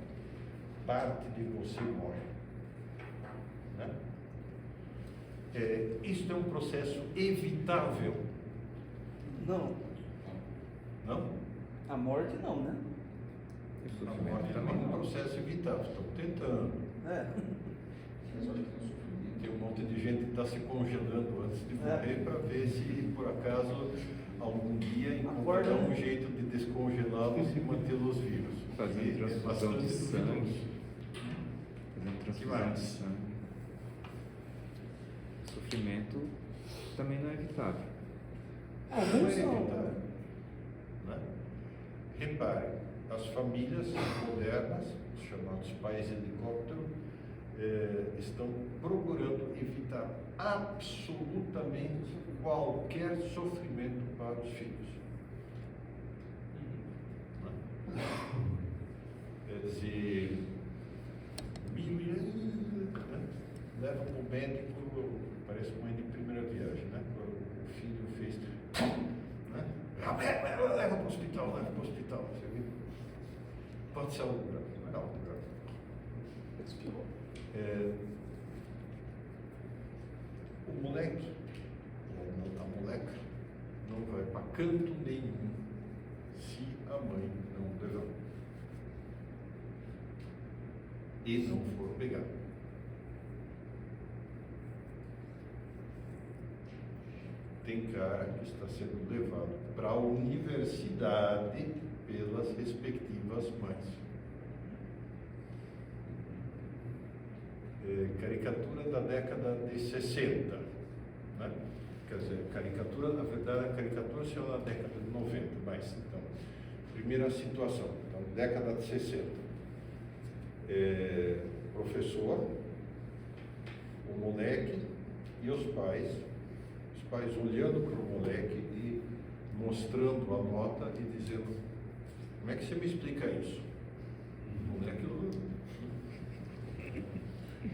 Speaker 1: Parte de você morre. Né? Isto é um processo evitável.
Speaker 3: Não.
Speaker 1: Não?
Speaker 3: A morte não, né?
Speaker 1: A morte também é um processo evitável. Estão tentando.
Speaker 4: Mas eu acho que tem um sofrimento.
Speaker 1: gente está se congelando antes de morrer para ver se por acaso algum dia
Speaker 3: Acorda,
Speaker 1: encontrar um
Speaker 3: né?
Speaker 1: jeito de descongelá-los e mantê-los vivos.
Speaker 2: Fazendo
Speaker 1: Porque
Speaker 2: transfusão de
Speaker 1: bastante
Speaker 2: sangue.
Speaker 1: duvidoso.
Speaker 2: Fazendo transfusão
Speaker 1: mais?
Speaker 2: de sangue. Sofrimento também não é evitável.
Speaker 3: Alguns
Speaker 1: Não é
Speaker 3: são.
Speaker 1: evitável, né? Repare, as famílias modernas, os chamados pais helicóptero, estão procurando evitar absolutamente qualquer sofrimento para os filhos. Né? Quer dizer, né? Leva para o médico, parece mãe de primeira viagem, né? O filho fez, né? Leva para o hospital, você viu? Pode ser algo grave, não é algo grave. O moleque, ou a moleca, não vai para canto nenhum se a mãe não levar. E não for pegar. Tem cara que está sendo levado para a universidade pelas respectivas mães. Caricatura da década de 60, né? Quer dizer, caricatura, na verdade, a caricatura se na década de 90, mas então, primeira situação, então, década de 60. Professor, o moleque e os pais olhando para o moleque e mostrando a nota e dizendo: como é que você me explica isso? O moleque,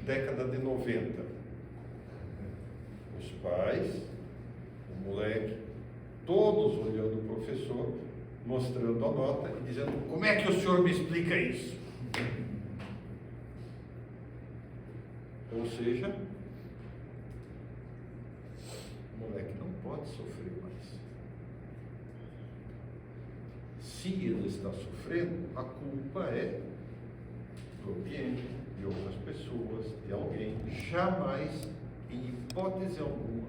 Speaker 1: década de 90, os pais, o moleque, todos olhando o professor, mostrando a nota e dizendo: como é que o senhor me explica isso? Ou seja, o moleque não pode sofrer mais. Se ele está sofrendo, a culpa é do ambiente, de outras pessoas, de alguém, jamais, em hipótese alguma,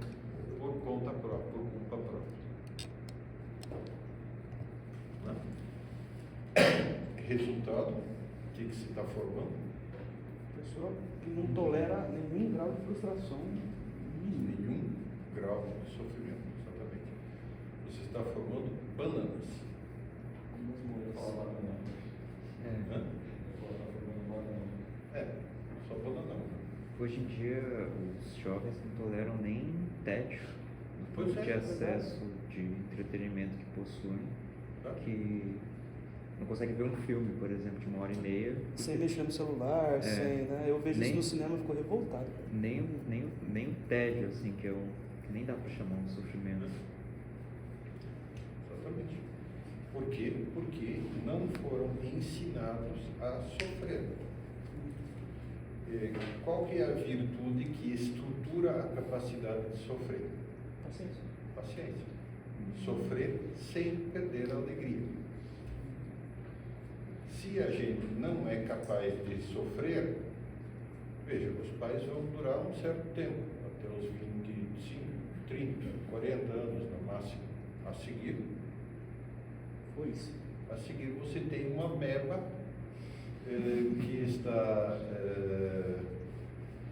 Speaker 1: por conta própria, por culpa própria. Né? Resultado, o que se está formando?
Speaker 3: Pessoa que não tolera nenhum grau de frustração.
Speaker 1: Nenhum grau de sofrimento, exatamente. Você está formando bananas. Hã? Só bananão.
Speaker 2: Hoje em dia, os jovens não toleram nem tédio no
Speaker 1: Pois
Speaker 2: tipo
Speaker 1: é,
Speaker 2: de
Speaker 1: pois é.
Speaker 2: acesso de entretenimento que possuem,
Speaker 1: Tá?
Speaker 2: que não conseguem ver um filme, por exemplo, de 1h30,
Speaker 3: Sem mexer no celular, sem, né? Eu vejo
Speaker 2: Nem-
Speaker 3: isso no cinema e fico revoltado.
Speaker 2: nem um tédio, assim, que nem dá para chamar um sofrimento.
Speaker 1: Exatamente. Por quê? Porque não foram ensinados a sofrer. Qual que é a virtude que estrutura a capacidade de sofrer?
Speaker 3: Paciência.
Speaker 1: Paciência. Sofrer sem perder a alegria. Se a gente não é capaz de sofrer, veja, os pais vão durar um certo tempo, até os 25, 30, 40 anos no máximo. A seguir, a seguir você tem uma ameba que está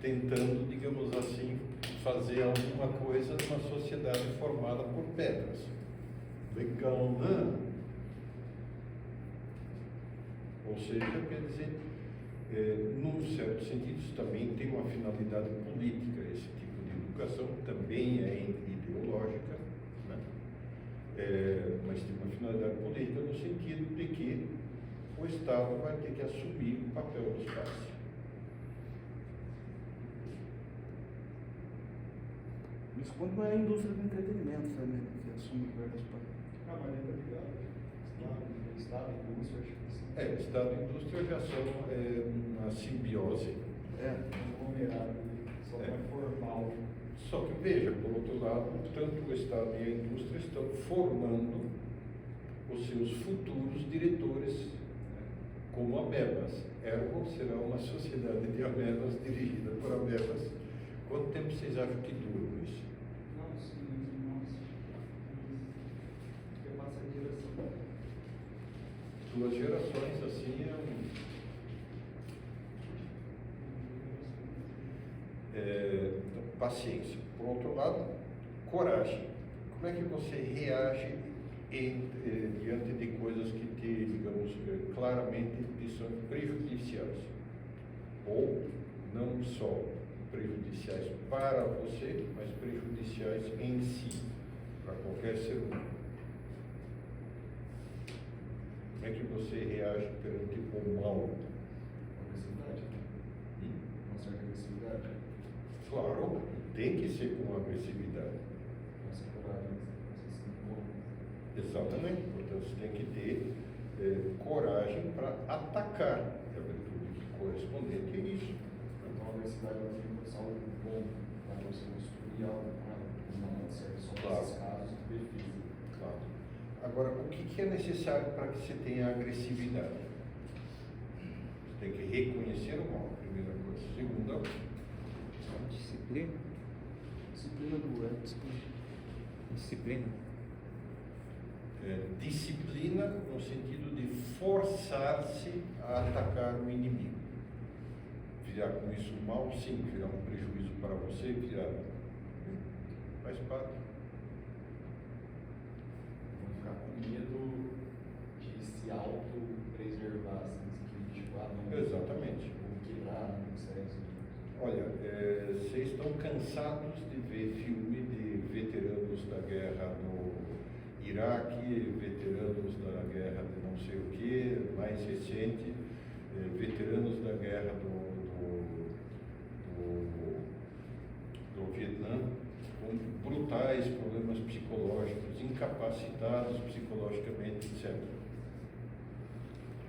Speaker 1: tentando, digamos assim, fazer alguma coisa numa sociedade formada por pedras. Legal, né? Ou seja, quer dizer, num certo sentido, isso também tem uma finalidade política. Esse tipo de educação também é ideológica, né? Mas tem uma finalidade política no sentido de que o Estado vai ter que assumir o papel dos pais.
Speaker 3: Isso quando não é a indústria do entretenimento também, que assume o lugar dos pais.
Speaker 4: Mas ele tá ligado. Estado, indústria, acho que sim.
Speaker 1: Estado e indústria já são uma simbiose.
Speaker 4: Conglomerado, só
Speaker 1: É.
Speaker 4: é formal.
Speaker 1: Só que veja, por outro lado, tanto o Estado e a indústria estão formando os seus futuros diretores, né, como amebas. Ergo será uma sociedade de amebas dirigida por amebas. Quanto tempo vocês acham que dura isso?
Speaker 7: Nossa, vai passar de geração.
Speaker 1: 2 gerações, assim, então, paciência. Por outro lado, coragem. Como é que você reage diante de coisas que te, digamos, claramente te são prejudiciais? Ou não só prejudiciais para você, mas prejudiciais em si, para qualquer ser humano. Como é que você reage perante o mal?
Speaker 4: Agressividade, né? Uma certa agressividade.
Speaker 1: Claro, tem que ser com agressividade.
Speaker 4: Nossa coragem, você se impõe.
Speaker 1: Exatamente. Portanto, você tem que ter coragem para atacar. É a virtude correspondente a isso.
Speaker 4: Então, a agressividade ela tem que ser algo bom para você construir algo, não serve só para
Speaker 1: Claro.
Speaker 4: esses casos de defesa.
Speaker 1: Claro. Agora, o que é necessário para que você tenha agressividade? Você tem que reconhecer o mal, primeira coisa. Segunda,
Speaker 2: Disciplina.
Speaker 3: Disciplina do
Speaker 2: Disciplina.
Speaker 1: disciplina no sentido de forçar-se a atacar o inimigo. Virar com isso um mal, sim, virar um prejuízo para você, virar. Faz parte.
Speaker 4: Vão ficar com medo de se auto-preservar, assim, que tipo, não.
Speaker 1: Exatamente.
Speaker 4: Vou quebrar, não consegue.
Speaker 1: Olha, vocês estão cansados de ver filme de veteranos da guerra no Iraque, veteranos da guerra de não sei o que, mais recente, veteranos da guerra do Vietnã, com brutais problemas psicológicos, incapacitados psicologicamente, etc.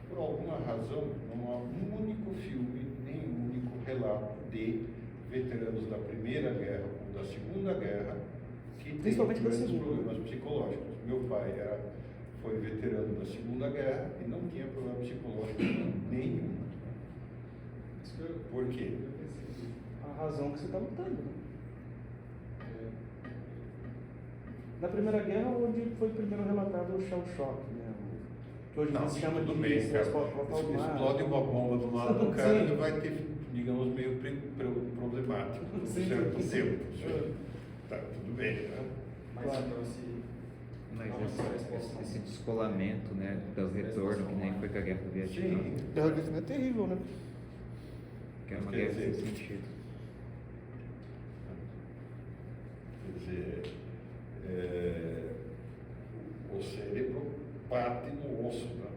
Speaker 1: Por alguma razão, não há um único filme, nem um único relato de veteranos da Primeira Guerra ou da Segunda Guerra que têm
Speaker 3: Principalmente da
Speaker 1: grandes
Speaker 3: Segunda.
Speaker 1: problemas psicológicos. Meu pai foi veterano da Segunda Guerra e não tinha problema psicológico nenhum.
Speaker 4: Isso que eu
Speaker 1: Por quê?
Speaker 4: pensei.
Speaker 3: A razão que você está lutando, né? Na Primeira Guerra, onde foi primeiro relatado o shell shock, né? Que hoje
Speaker 1: Não,
Speaker 3: se chama
Speaker 1: tudo
Speaker 3: de
Speaker 1: bem, cara.
Speaker 3: resposta ao mar.
Speaker 1: Explode uma bomba do lado do cara,
Speaker 3: Sim.
Speaker 1: ele vai ter, digamos, meio problemático por um
Speaker 3: Sim.
Speaker 1: certo tempo. Tá, tudo bem, né?
Speaker 4: Mas
Speaker 3: Claro.
Speaker 4: então, se
Speaker 2: Mas
Speaker 4: não,
Speaker 2: esse descolamento, né, pelo retorno, que nem foi com a guerra do Vietnã,
Speaker 1: Sim.
Speaker 3: Guerra do Vietnã é terrível, né?
Speaker 2: que é uma
Speaker 1: Quer
Speaker 2: guerra sem
Speaker 1: dizer-
Speaker 2: sentido.
Speaker 1: Quer dizer, o cérebro bate no osso, né?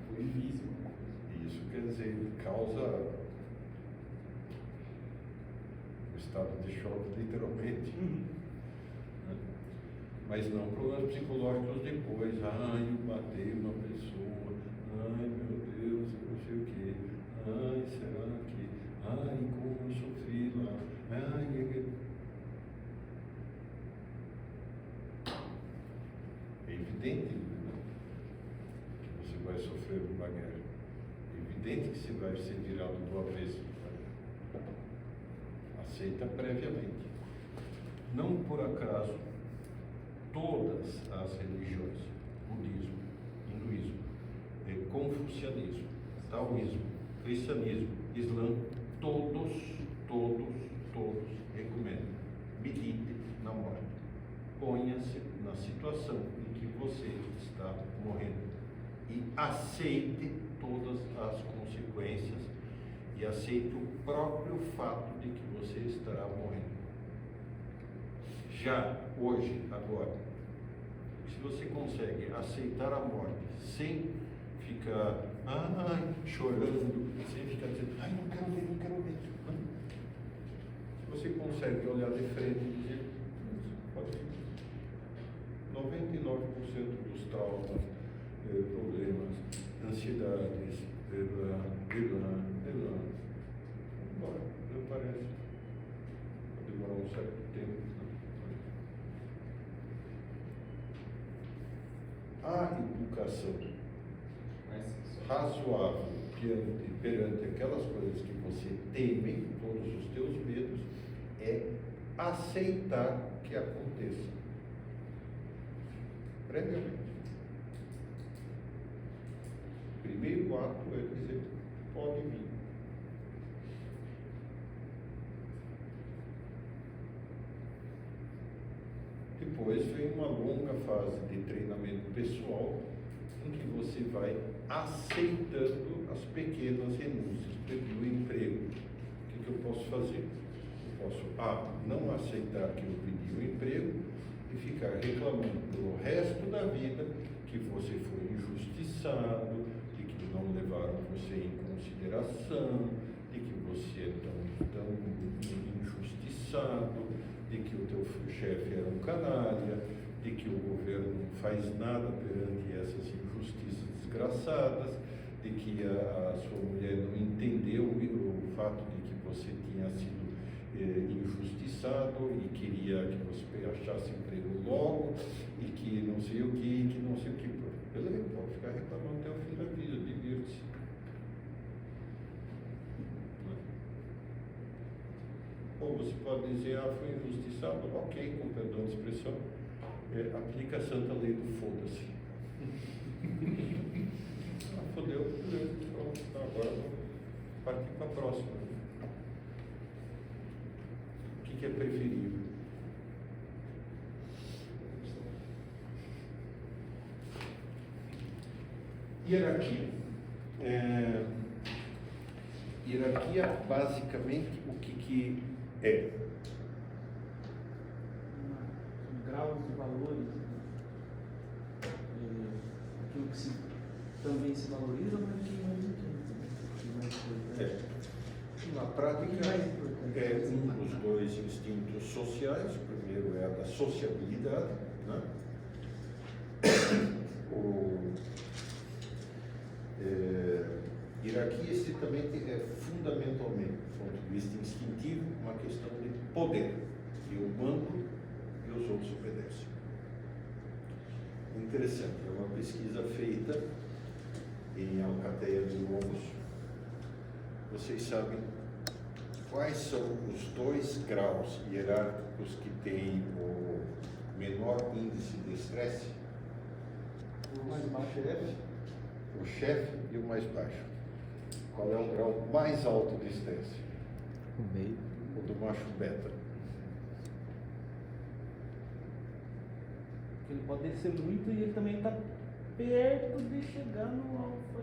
Speaker 4: foi invisível.
Speaker 1: Isso quer dizer, causa um estado de choque, literalmente. Né? Mas não problemas psicológicos depois. Ai, eu matei uma pessoa. Ai, meu Deus, eu não sei o quê. Ai, será que... Ai, como eu sofri lá. Ai, é evidente, né, que você vai sofrer uma guerra. É evidente que você vai ser virado do avesso. Aceita previamente. Não por acaso, todas as religiões, budismo, hinduísmo, confucianismo, taoísmo, cristianismo, islã, todos recomendam. Medite na morte. Ponha-se na situação em que você está morrendo e aceite todas as consequências e aceite o próprio fato de que você estará morrendo. Já hoje, agora, se você consegue aceitar a morte sem ficar chorando, sem ficar dizendo, ai, não quero ver. Se você consegue olhar de frente e dizer, pode ir. 99% dos traumas, problemas, ansiedades, embora, não parece. Pode demorar um certo tempo. A educação razoável perante aquelas coisas que você teme, todos os teus medos, é aceitar que aconteça. Previamente. Primeiro ato é dizer, pode vir. Depois vem uma longa fase de treinamento pessoal, em que você vai aceitando as pequenas renúncias. Perdi o emprego, o que eu posso fazer? Eu posso, não aceitar que eu pedi o emprego e ficar reclamando pelo resto da vida que você foi injustiçado, de que não levaram você em consideração, de que você é tão injustiçado, de que o teu chefe era um canalha, de que o governo não faz nada perante essas injustiças desgraçadas, de que a sua mulher não entendeu o fato de que você tinha sido injustiçado e queria que você achasse emprego logo, e que não sei o que não sei o que. Beleza, pode ficar reclamando até o fim da vida, divirte-se. Ou você pode dizer, foi injustiçado, ok, com perdão de expressão, aplica a santa lei do foda-se. Fodeu, beleza, pronto, agora vou partir para a próxima. O que é preferível? Hierarquia. Hierarquia, basicamente, o que é?
Speaker 3: Graus e valores, aquilo que também se valoriza, mas que não é mais importante.
Speaker 1: Na prática, é um dos dois instintos sociais. O primeiro é a da sociabilidade, né? Hierarquia estritamente é fundamentalmente, do ponto de vista instintivo, uma questão de poder. Eu mando e os outros obedecem. Interessante, é uma pesquisa feita em Alcateia de Lobos. Vocês sabem quais são os 2 graus hierárquicos que têm o menor índice de estresse?
Speaker 3: O mais baixo é
Speaker 1: O chefe e o mais baixo. Qual é o grau mais alto de estresse?
Speaker 2: O meio.
Speaker 1: O do macho beta.
Speaker 3: Ele pode descer muito e ele também está perto de chegar no alfa.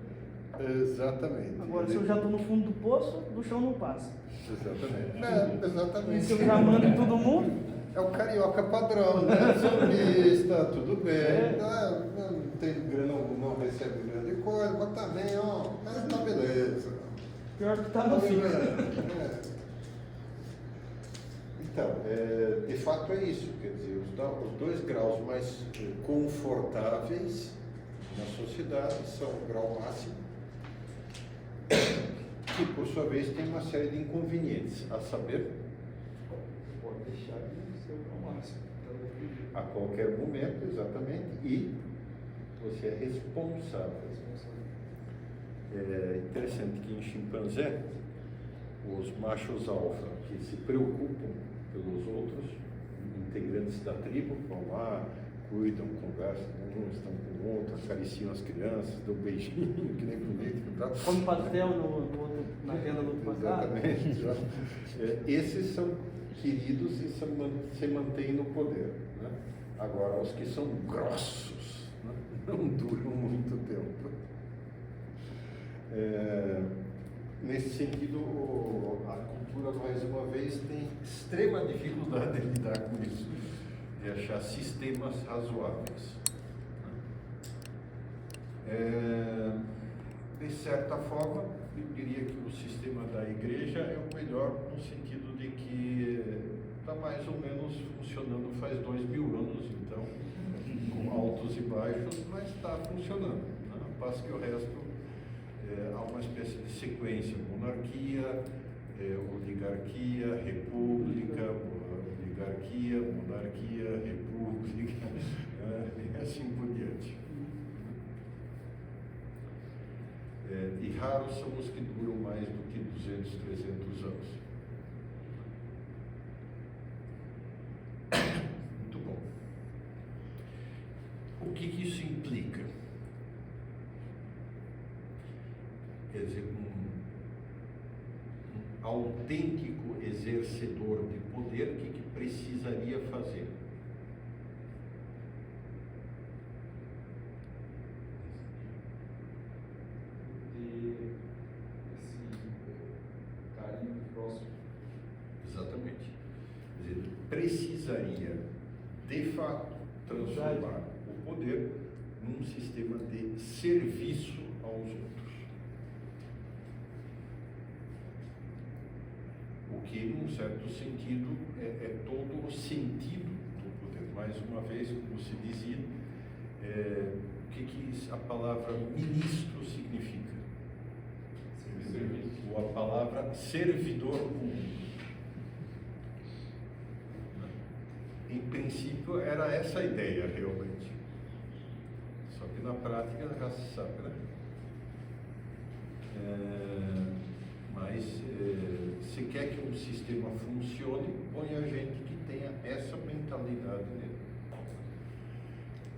Speaker 1: Exatamente.
Speaker 3: Agora, se eu já estou no fundo do poço, do chão não passa.
Speaker 1: Exatamente.
Speaker 3: E se eu já mando em todo mundo,
Speaker 1: É o carioca padrão, né? Sulista, tudo bem. Não tem grana, não recebe grande coisa, mas também, tá beleza.
Speaker 3: pior que está no fim.
Speaker 1: Então, de fato é isso, quer dizer, os 2 graus mais confortáveis na sociedade são o grau máximo, que por sua vez tem uma série de inconvenientes, a saber,
Speaker 4: Pode deixar de ser o grau máximo.
Speaker 1: a qualquer momento, exatamente, e você é responsável. É interessante que em chimpanzé, os machos alfa que se preocupam pelos outros integrantes da tribo, vão lá, cuidam, conversam com um, estão com o outro, acariciam as crianças, dão um beijinho, que nem bonito e tal.
Speaker 3: Come pastel na tenda do outro macaco.
Speaker 1: Exatamente. Esses são queridos e se mantêm no poder, né? Agora, os que são grossos, né, não duram muito tempo. Nesse sentido, a cultura, mais uma vez, tem extrema dificuldade de lidar com isso, de achar sistemas razoáveis. De certa forma, eu diria que o sistema da igreja é o melhor no sentido de que está mais ou menos funcionando faz 2000 anos, então, com altos e baixos, mas está funcionando, né? Passa que o resto há uma espécie de sequência: monarquia, oligarquia, república, oligarquia, monarquia, república, e assim por diante. E raros são os que duram mais do que 200, 300 anos. que isso implica? Quer dizer, um autêntico exercedor de poder, o que precisaria fazer?
Speaker 4: Ter esse carinho próximo.
Speaker 1: Exatamente. Quer dizer, precisaria, de fato, transformar o poder num sistema de serviço aos outros. O que, num certo sentido, é todo o sentido do poder. Mais uma vez, como se dizia, o que a palavra ministro significa? Ou a palavra servidor público. Em princípio, era essa a ideia, realmente. Só que na prática já se sabe, né? Mas se quer que um sistema funcione, põe a gente que tenha essa mentalidade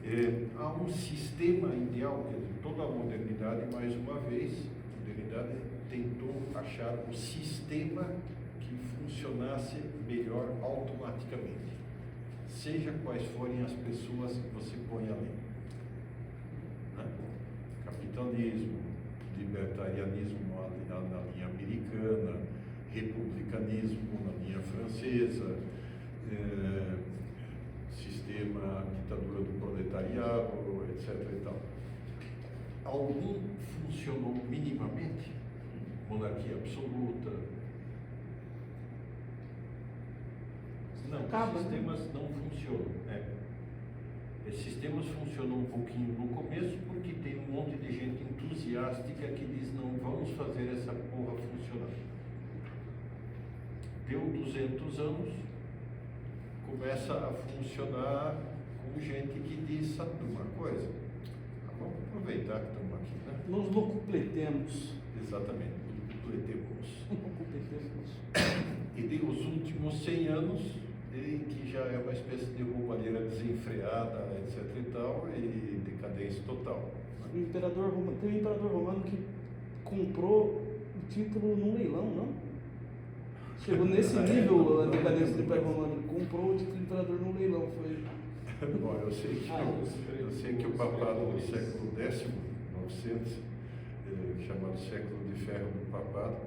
Speaker 1: nele. Há um sistema ideal, quer dizer, toda a modernidade, mais uma vez, a modernidade tentou achar o sistema que funcionasse melhor automaticamente, seja quais forem as pessoas que você põe ali, né? Capitalismo, libertarianismo na linha americana, republicanismo na linha francesa, sistema, ditadura do proletariado, etc. e tal. Algum funcionou minimamente? Monarquia absoluta? Não,
Speaker 3: Acaba,
Speaker 1: sistemas não funcionam. Esses sistemas funcionam um pouquinho no começo porque tem um monte de gente entusiástica que diz: não, vamos fazer essa porra funcionar. Deu 200 anos, começa a funcionar com gente que diz: sabe uma coisa? Vamos aproveitar que estamos aqui, né?
Speaker 3: Nos locupletemos.
Speaker 1: Exatamente, locupletemos.
Speaker 3: Locupletemos.
Speaker 1: E de os últimos 100 anos, que já é uma espécie de roubalheira desenfreada, etc e tal, e decadência total.
Speaker 3: O imperador romano, tem um imperador romano que comprou o título num leilão, não? Chegou nesse nível a decadência do Império Romano. Ele comprou o título de imperador num leilão. Foi.
Speaker 1: Bom, eu sei que o papado do século X, 900, chamado século de ferro do papado,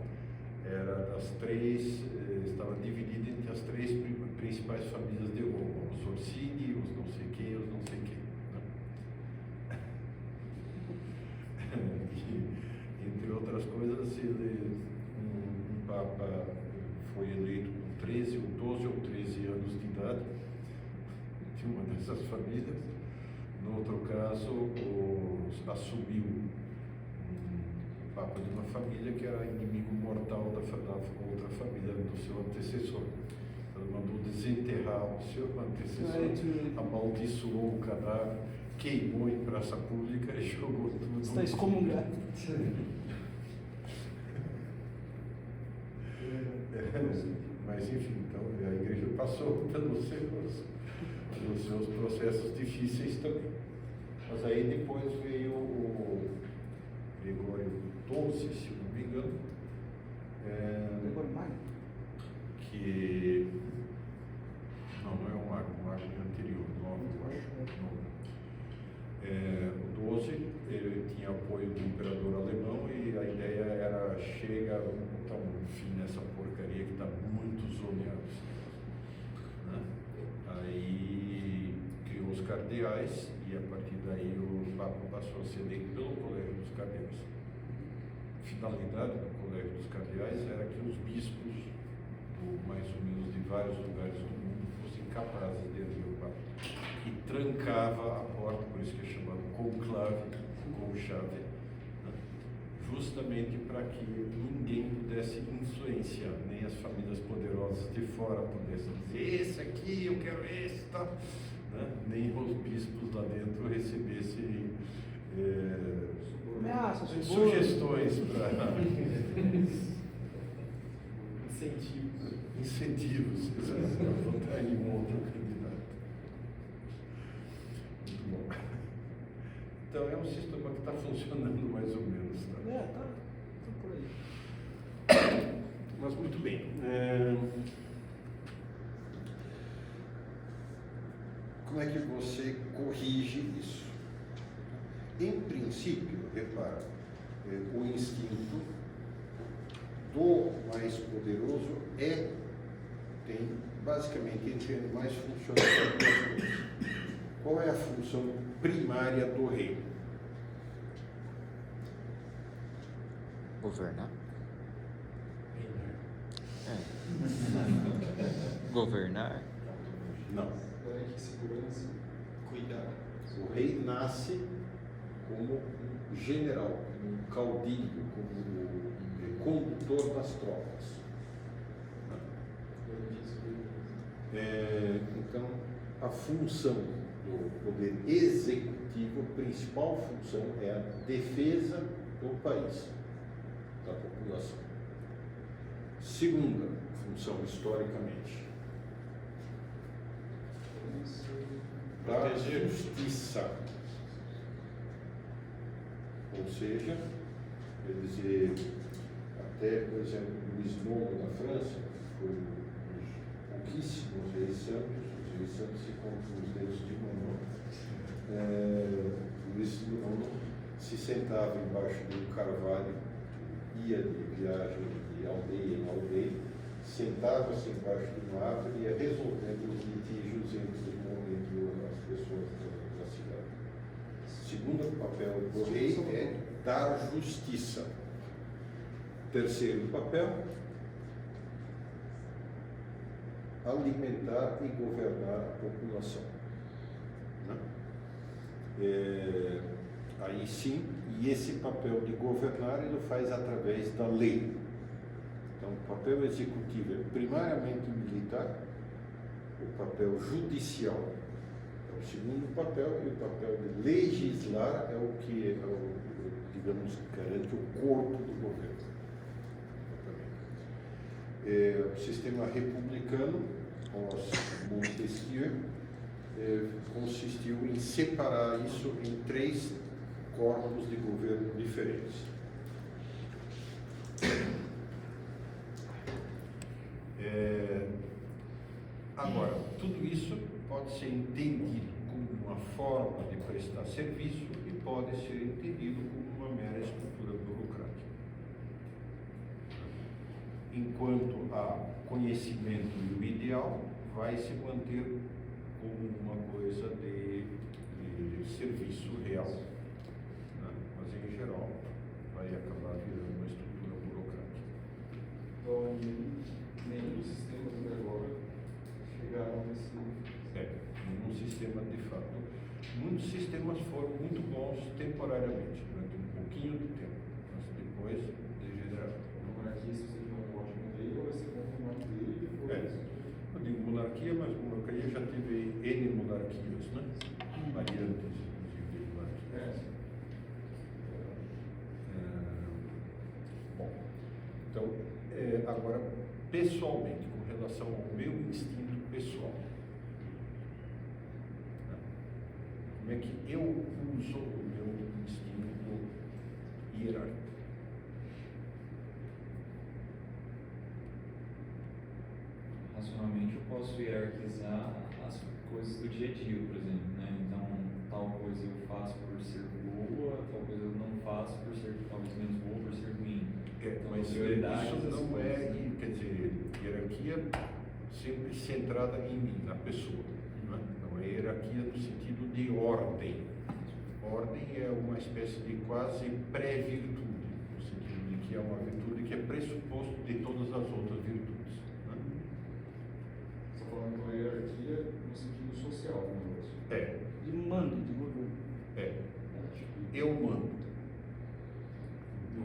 Speaker 1: era das três, estava dividido entre as três principais famílias de Roma: os Orsini, os não sei quem, os não sei quem. E, entre outras coisas, um papa foi eleito com 13 ou 12 ou 13 anos de idade, de uma dessas famílias. No outro caso, assumiu um papa de uma família que era inimigo mortal da outra família, do seu antecessor. Então, mandou desenterrar o seu antecessor, amaldiçoou o cadáver, queimou em praça pública e jogou tudo.
Speaker 3: Está excomungado.
Speaker 1: Mas enfim, então a igreja passou pelos seus processos difíceis também. Mas aí depois veio o Gregório XII, se não me engano,
Speaker 3: Gregório Magno?
Speaker 1: que não é o Magno anterior, eu acho. O XII, ele tinha apoio do imperador alemão e a ideia era: chega, vamos botar um fim nessa porcaria que está muito zoneada. Né? Aí criou os cardeais e a partir daí o Papa passou a ser eleito pelo Colégio dos Cardeais. A finalidade do Colégio dos Cardeais era que os bispos, mais ou menos de vários lugares do mundo, fossem capazes de eleger o Papa. E trancava a porta, por isso que é chamado conclave, com chave, né? Justamente para que ninguém pudesse influenciar, nem as famílias poderosas de fora pudessem dizer: esse aqui, eu quero esse, tá? Né? Nem os bispos lá dentro recebessem sugestões para incentivos, para votar em um outro candidato. Muito bom. Então é um sistema que está funcionando mais ou menos. Tá?
Speaker 3: Tá por aí.
Speaker 8: Mas muito bem.
Speaker 1: Como é que você corrige isso? Em princípio, repara, o instinto do mais poderoso tem basicamente entre animais funciona como duas coisas. Qual é a função primária do rei?
Speaker 2: Governar?
Speaker 6: Reinar.
Speaker 2: Governar?
Speaker 1: Não.
Speaker 4: Garante segurança.
Speaker 7: Cuidado.
Speaker 1: O rei nasce como um general, como um caudilho, como um condutor das tropas.
Speaker 4: Garante segurança.
Speaker 1: Então, a função do poder executivo, a principal função é a defesa do país, da população. Segunda função, historicamente, da justiça. Ou seja, quer dizer, até, por exemplo, Luís IX da França, que foi um dos pouquíssimos reis santos, os reis santos se contam os dedos de mão. Luís IX se sentava embaixo de um carvalho, ia de viagem de aldeia em aldeia, sentava-se embaixo de uma árvore e ia resolvendo os litígios entre as pessoas da cidade. Segundo papel do rei é dar justiça. Terceiro papel, alimentar e governar a população. Né? Aí sim, e esse papel de governar ele faz através da lei. Então, o papel executivo é primariamente militar, o papel judicial é o segundo papel, e o papel de legislar é o que, digamos, garante o corpo do governo. O sistema republicano, pós Montesquieu, consistiu em separar isso em 3 corpos de governo diferentes. Agora, tudo isso pode ser entendido como uma forma de prestar serviço e pode ser entendido como uma mera estrutura burocrática. Enquanto há conhecimento e o ideal, vai se manter como uma coisa de serviço real. Né? Mas, em geral, vai acabar virando uma estrutura burocrática.
Speaker 4: Então, nenhum dos sistemas até agora chegaram nesse.
Speaker 1: Nenhum sistema de fato. Muitos sistemas foram muito bons temporariamente, durante um pouquinho de tempo, mas depois degeneraram.
Speaker 4: A monarquia, se você tiver um ótimo dele, vai ser bom no nome dele e depois.
Speaker 1: Eu digo monarquia, mas monarquia já teve N monarquias, né? Variantes, inclusive, de monarquias. Bom, então, agora, pessoalmente, com relação ao meu instinto pessoal, né? Como é que eu uso o meu instinto hierárquico?
Speaker 7: Racionalmente eu posso hierarquizar as coisas do dia a dia, por exemplo, né? Então, tal coisa eu faço por ser boa, tal coisa eu não faço por ser talvez menos boa, por ser ruim. Então,
Speaker 1: Mas
Speaker 7: prioridades
Speaker 1: isso
Speaker 7: das
Speaker 1: não
Speaker 7: coisas.
Speaker 1: quer dizer, hierarquia sempre centrada em mim, na pessoa. Não é hierarquia no sentido de ordem. Ordem é uma espécie de quase pré-virtude, no sentido de que é uma virtude que é pressuposto de todas as outras virtudes. Não é?
Speaker 4: Você está falando então hierarquia no sentido social do negócio.
Speaker 3: De mando, de governo.
Speaker 1: Eu mando.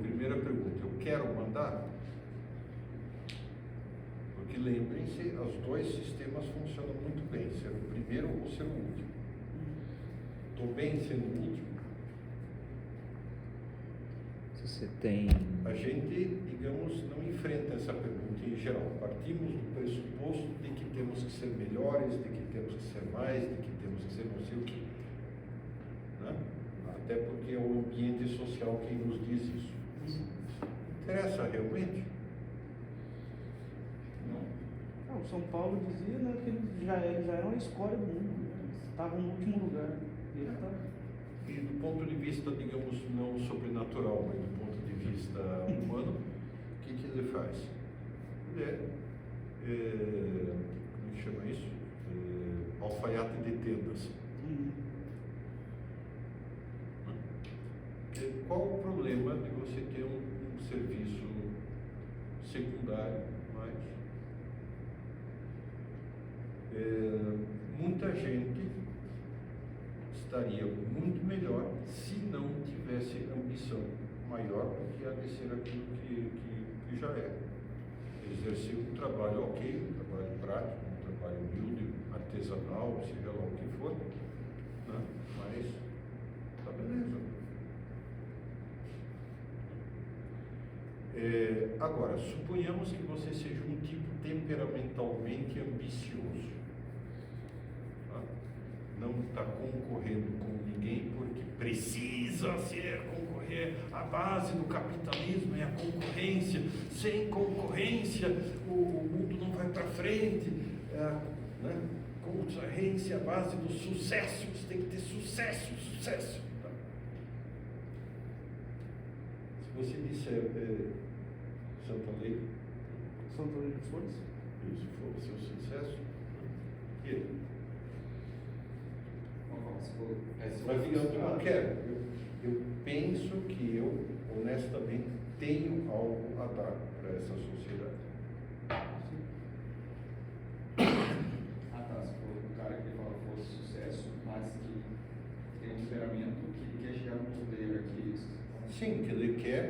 Speaker 1: Primeira pergunta, eu quero mandar? Porque lembrem-se, os 2 sistemas funcionam muito bem, ser o primeiro ou ser o último. Estou bem sendo o último?
Speaker 2: Se você tem.
Speaker 1: A gente, digamos, não enfrenta essa pergunta em geral. Partimos do pressuposto de que temos que ser melhores, de que temos que ser mais, de que temos que ser não sei o quê. Né? até porque é o ambiente social quem nos diz isso. Interessa realmente?
Speaker 3: Não, o São Paulo dizia, né, que eles já eram a escória do mundo, né? Eles estavam no último lugar. E ele tá...
Speaker 1: E do ponto de vista, digamos, não sobrenatural, mas do ponto de vista humano, o que ele faz? Ele como que chama isso? Alfaiate de tendas. Qual o problema de você ter um serviço secundário, mas muita gente estaria muito melhor se não tivesse ambição maior do que a de ser aquilo que já é. Exercer um trabalho ok, um trabalho prático, um trabalho humilde, artesanal, seja lá o que for, né? Mas tá beleza. Agora, suponhamos que você seja um tipo temperamentalmente ambicioso. Tá? Não está concorrendo com ninguém porque precisa concorrer. A base do capitalismo é a concorrência. Sem concorrência, o mundo não vai para frente. Né? Concorrência é a base do sucesso. Você tem que ter sucesso. Tá? Se você disser Santa Lei,
Speaker 3: Santa Lei de Flores?
Speaker 1: isso for o seu sucesso, e ele? Mas digamos, eu não quero. Eu penso que eu, honestamente, tenho algo a dar para essa sociedade.
Speaker 4: Se for o cara que fala que fosse sucesso, mas que tem um temperamento que quer chegar no poder aqui.
Speaker 1: Sim, que ele quer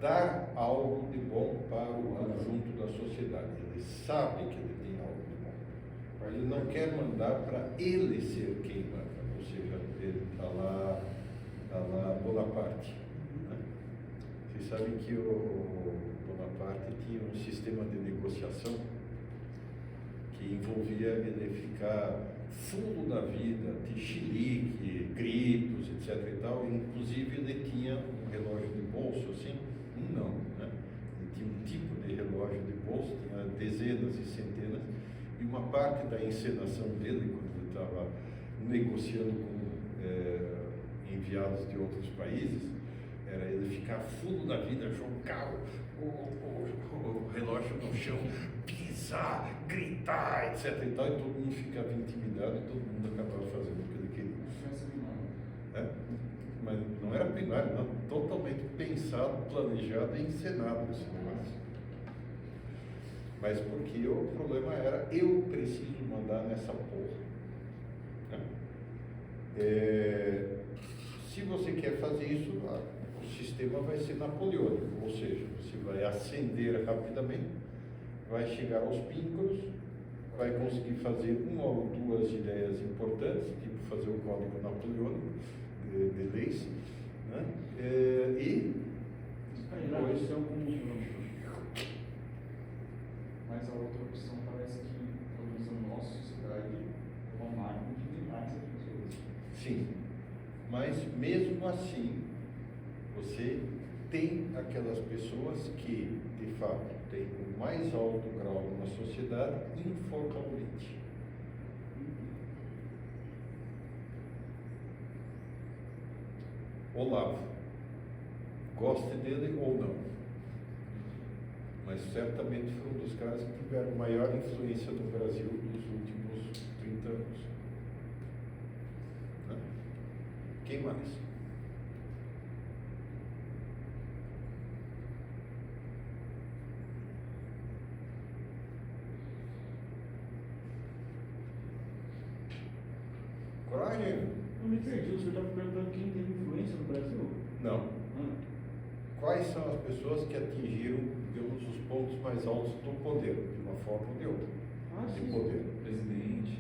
Speaker 1: dar algo de bom para o conjunto da sociedade. Ele sabe que ele tem algo de bom. Mas ele não quer mandar para ele ser quem manda. Ou seja, ele está lá Bonaparte. Né? Vocês sabem que o Bonaparte tinha um sistema de negociação que envolvia ele ficar fundo da vida, de chilique, gritos, etc e tal. Inclusive ele tinha um relógio de bolso, assim, não, né? Ele tinha um tipo de relógio de bolso, tinha dezenas e centenas, e uma parte da encenação dele, quando ele estava negociando com enviados de outros países, era ele ficar fundo da vida, jogar o relógio no chão, pisar, gritar, etc e tal, e todo mundo ficava intimidado e todo mundo acabava fazendo o que ele queria. Mas não era primário, não, totalmente pensado, planejado e encenado esse negócio. Mas porque o problema era, eu preciso mandar nessa porra. Né? Se você quer fazer isso, o sistema vai ser napoleônico, ou seja, você vai ascender rapidamente, vai chegar aos píncaros, vai conseguir fazer uma ou duas ideias importantes, tipo fazer o código napoleônico de leis, né? E depois...
Speaker 4: Mas a outra opção parece que, pelo menos na nossa sociedade, é uma máquina de demais as pessoas.
Speaker 1: Sim, mas mesmo assim, você tem aquelas pessoas que, de fato, têm o mais alto grau na sociedade informalmente. Olavo, goste dele ou não, mas certamente foi um dos caras que tiveram maior influência no Brasil nos últimos 30 anos. Né? Quem mais? Coragem?
Speaker 3: Eu me perdi, o senhor estava perguntando quem teve influência no Brasil?
Speaker 1: Não. Quais são as pessoas que atingiram, digamos, os pontos mais altos do poder, de uma forma ou de outra? De
Speaker 3: Sim.
Speaker 1: poder.
Speaker 7: Presidente.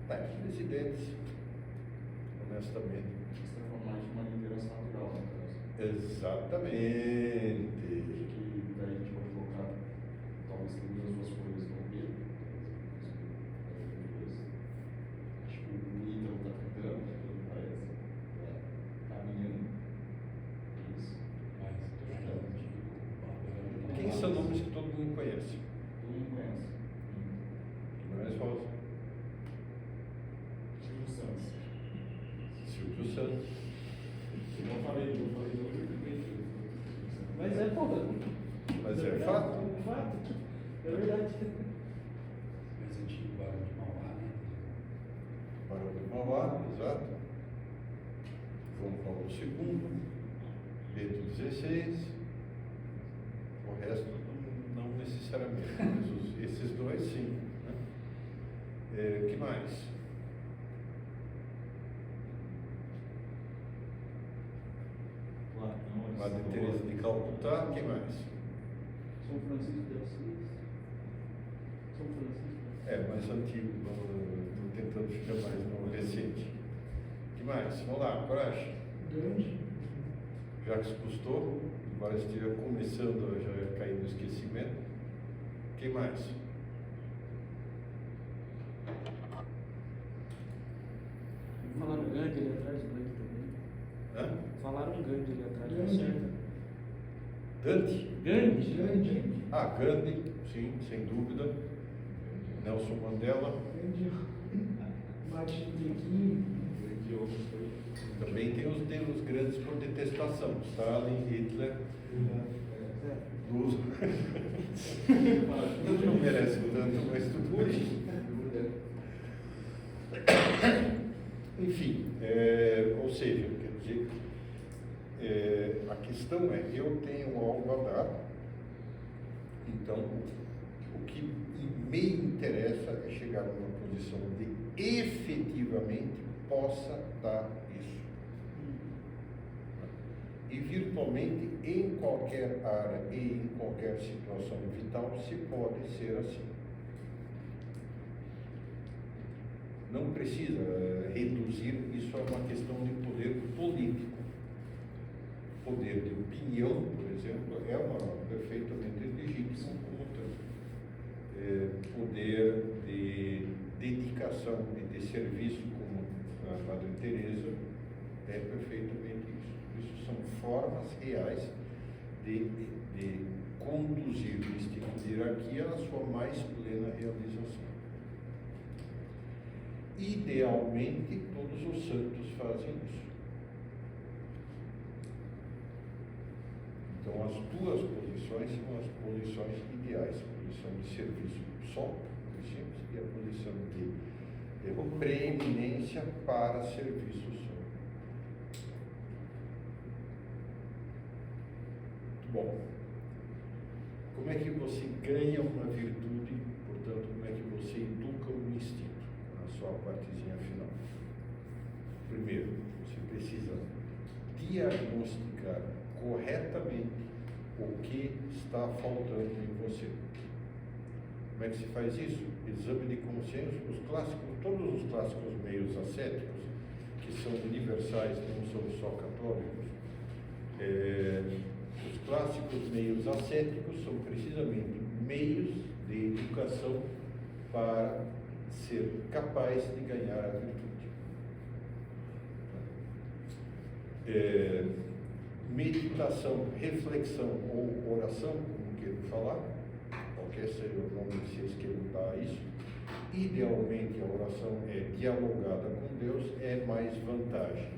Speaker 1: Presidentes, honestamente.
Speaker 4: Você está falando mais de uma liderança natural, no caso.
Speaker 1: Exatamente.
Speaker 4: Que daí a gente pode colocar, talvez tenha as duas coisas no meio. Acho que o Ítalo está tentando, parece.
Speaker 1: Espírito Santo.
Speaker 4: Eu falei de outro também.
Speaker 3: Mas é fato.
Speaker 1: Mas é
Speaker 3: verdade,
Speaker 1: fato.
Speaker 3: É fato. É verdade.
Speaker 6: Mais antigo Barão de Mauá, né?
Speaker 1: Barão de Mauá, exato. João Paulo II, Bento XVI, o resto não necessariamente, mas esses dois sim. Né? Que mais? Madre Teresa de Calcutá, que mais?
Speaker 3: São Francisco de Assis. São Francisco.
Speaker 1: Mais antigo, estou tentando ficar mais no recente. Que mais? Vamos lá, coragem.
Speaker 3: Grande.
Speaker 1: Jacques Cousteau, embora esteja começando a já cair no esquecimento. Quem mais?
Speaker 3: Falaram Gandhi ali atrás, Gandhi também.
Speaker 1: Hã?
Speaker 3: Falaram Gandhi ali atrás, tá certo?
Speaker 1: Dante?
Speaker 3: Gandhi.
Speaker 1: Gandhi, sim, sem dúvida. Nelson Mandela.
Speaker 3: Martin Luther King.
Speaker 1: Também tem os grandes por detestação. Stalin, Hitler. Lula. Não merece tanto, mas tudo bem. Enfim, ou seja, quer dizer, a questão é, eu tenho algo a dar, então o que me interessa é chegar numa posição de efetivamente possa dar isso. E virtualmente em qualquer área e em qualquer situação vital se pode ser assim. Não precisa reduzir, isso é uma questão de poder político. Poder de opinião, por exemplo, é uma perfeitamente legítima como outra. Poder de dedicação e de serviço, como a Madre Teresa, é perfeitamente isso. Isso são formas reais de conduzir o instinto de hierarquia à sua mais plena realização. Idealmente, todos os santos fazem isso. Então, as duas posições são as posições ideais: a posição de serviço só, por exemplo, e a posição de preeminência para serviço só. Muito bom. Como é que você ganha uma virtude? Portanto, como é que você educa um instinto? Só a partezinha final. Primeiro, você precisa diagnosticar corretamente o que está faltando em você. Como é que se faz isso? Exame de consciência. Todos os clássicos meios ascéticos, que são universais, não são só católicos, os clássicos meios ascéticos são precisamente meios de educação para ser capaz de ganhar a virtude. Meditação, reflexão ou oração, como queiram falar, qualquer seja o nome que vocês queiram dar a isso, idealmente a oração é dialogada com Deus, é mais vantagem,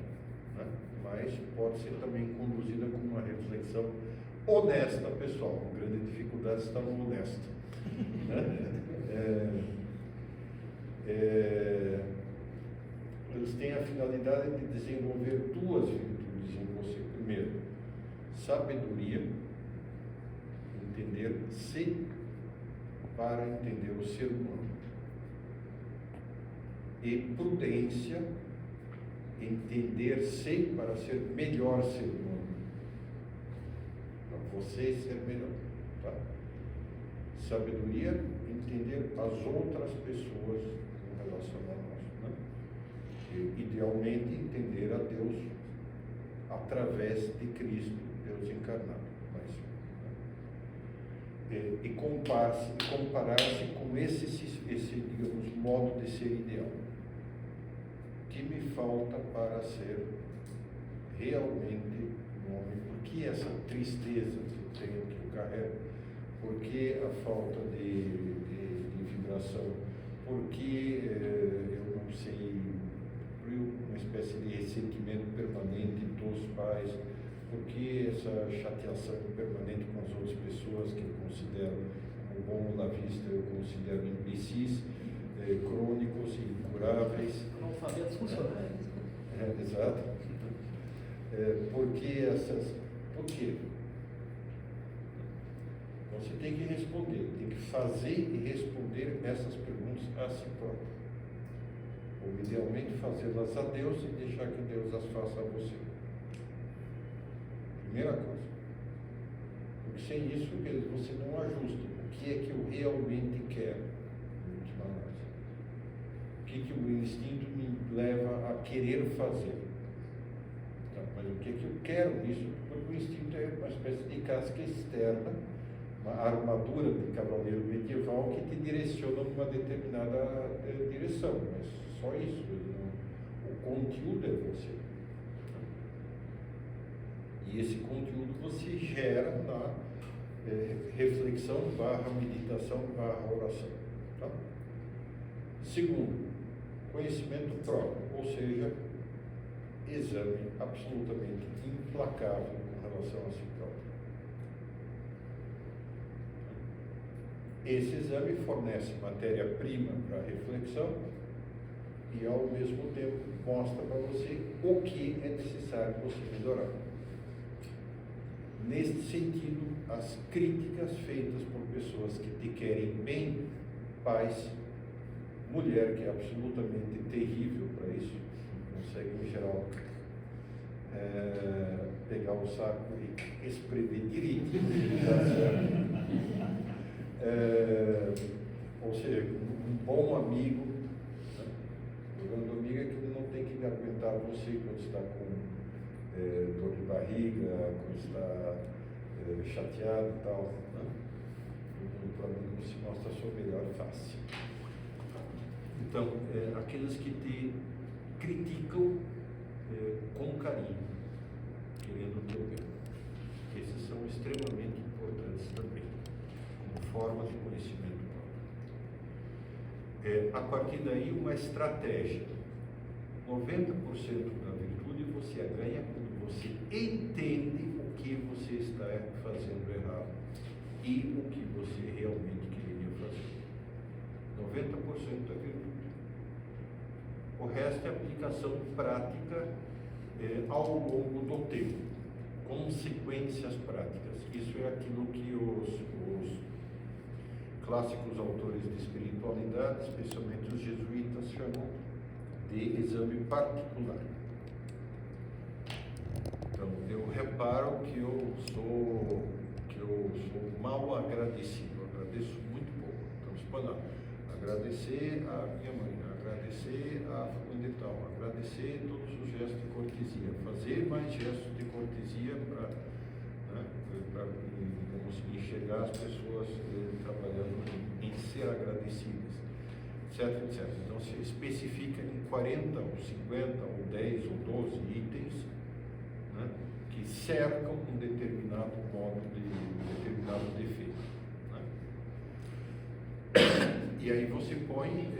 Speaker 1: né? Mas pode ser também conduzida com uma reflexão honesta, pessoal. A grande dificuldade está no honesto. Né? Eles têm a finalidade de desenvolver duas virtudes em você. Primeiro, sabedoria, entender-se para entender o ser humano. E prudência, entender-se para ser melhor ser humano. Para você ser melhor. Tá? Sabedoria, entender as outras pessoas em relação a nós, né? E, idealmente, entender a Deus através de Cristo, Deus encarnado. E comparar-se com esse, digamos, modo de ser ideal. Que me falta para ser realmente um homem? Por que essa tristeza que eu tenho, que eu carrego? Por que a falta de vibração? Por que eu não sei, uma espécie de ressentimento pais? Por que essa chateação permanente com as outras pessoas que eu considero, como bom lavista, eu considero imbecis, crônicos e incuráveis?
Speaker 3: Analfabetos funcionais.
Speaker 1: Exato. Por quê? Você tem que responder, tem que fazer e responder essas perguntas a si próprio. Ou idealmente fazê-las a Deus e deixar que Deus as faça a você. Primeira coisa. Porque sem isso você não ajusta. O que é que eu realmente quero? Em última análise. O que o instinto me leva a querer fazer? Então, mas o que é que eu quero nisso? Porque o instinto é uma espécie de casca externa, uma armadura de cavaleiro medieval que te direciona numa determinada direção, mas só isso, o conteúdo é você. E esse conteúdo você gera na reflexão / meditação / oração. Tá? Segundo, conhecimento próprio, ou seja, exame absolutamente implacável com relação a si próprio. Esse exame fornece matéria-prima para reflexão e, ao mesmo tempo, mostra para você o que é necessário você melhorar. Neste sentido, as críticas feitas por pessoas que te querem bem, pais, mulher, que é absolutamente terrível para isso, não consegue, em geral, pegar o saco e espremer direitinho, ou seja, um bom amigo, né? O grande amigo é que ele não tem que aguentar você quando está com dor de barriga, quando está chateado e tal, né? O amigo se mostra a sua melhor face. Então, aqueles que te criticam com carinho, querendo o teu bem. Esses são extremamente importantes também, como forma de conhecimento próprio. A partir daí, uma estratégia. 90% da virtude você a ganha quando você entende o que você está fazendo errado e o que você realmente queria fazer. 90% da virtude. O resto é aplicação prática ao longo do tempo. Consequências práticas. Isso é aquilo que os clássicos autores de espiritualidade, especialmente os jesuítas, chamam de exame particular. Então, eu reparo que eu sou mal agradecido, eu agradeço muito pouco. Então, espanhol. Agradecer a minha mãe, agradecer a família e tal, agradecer todos os gestos de cortesia, fazer mais gestos de cortesia para, digamos, enxergar as pessoas trabalhando em ser agradecidas, etc, etc. Então, se especifica em 40, ou 50, ou 10, ou 12 itens, né, que cercam um determinado modo um determinado defeito. E aí você põe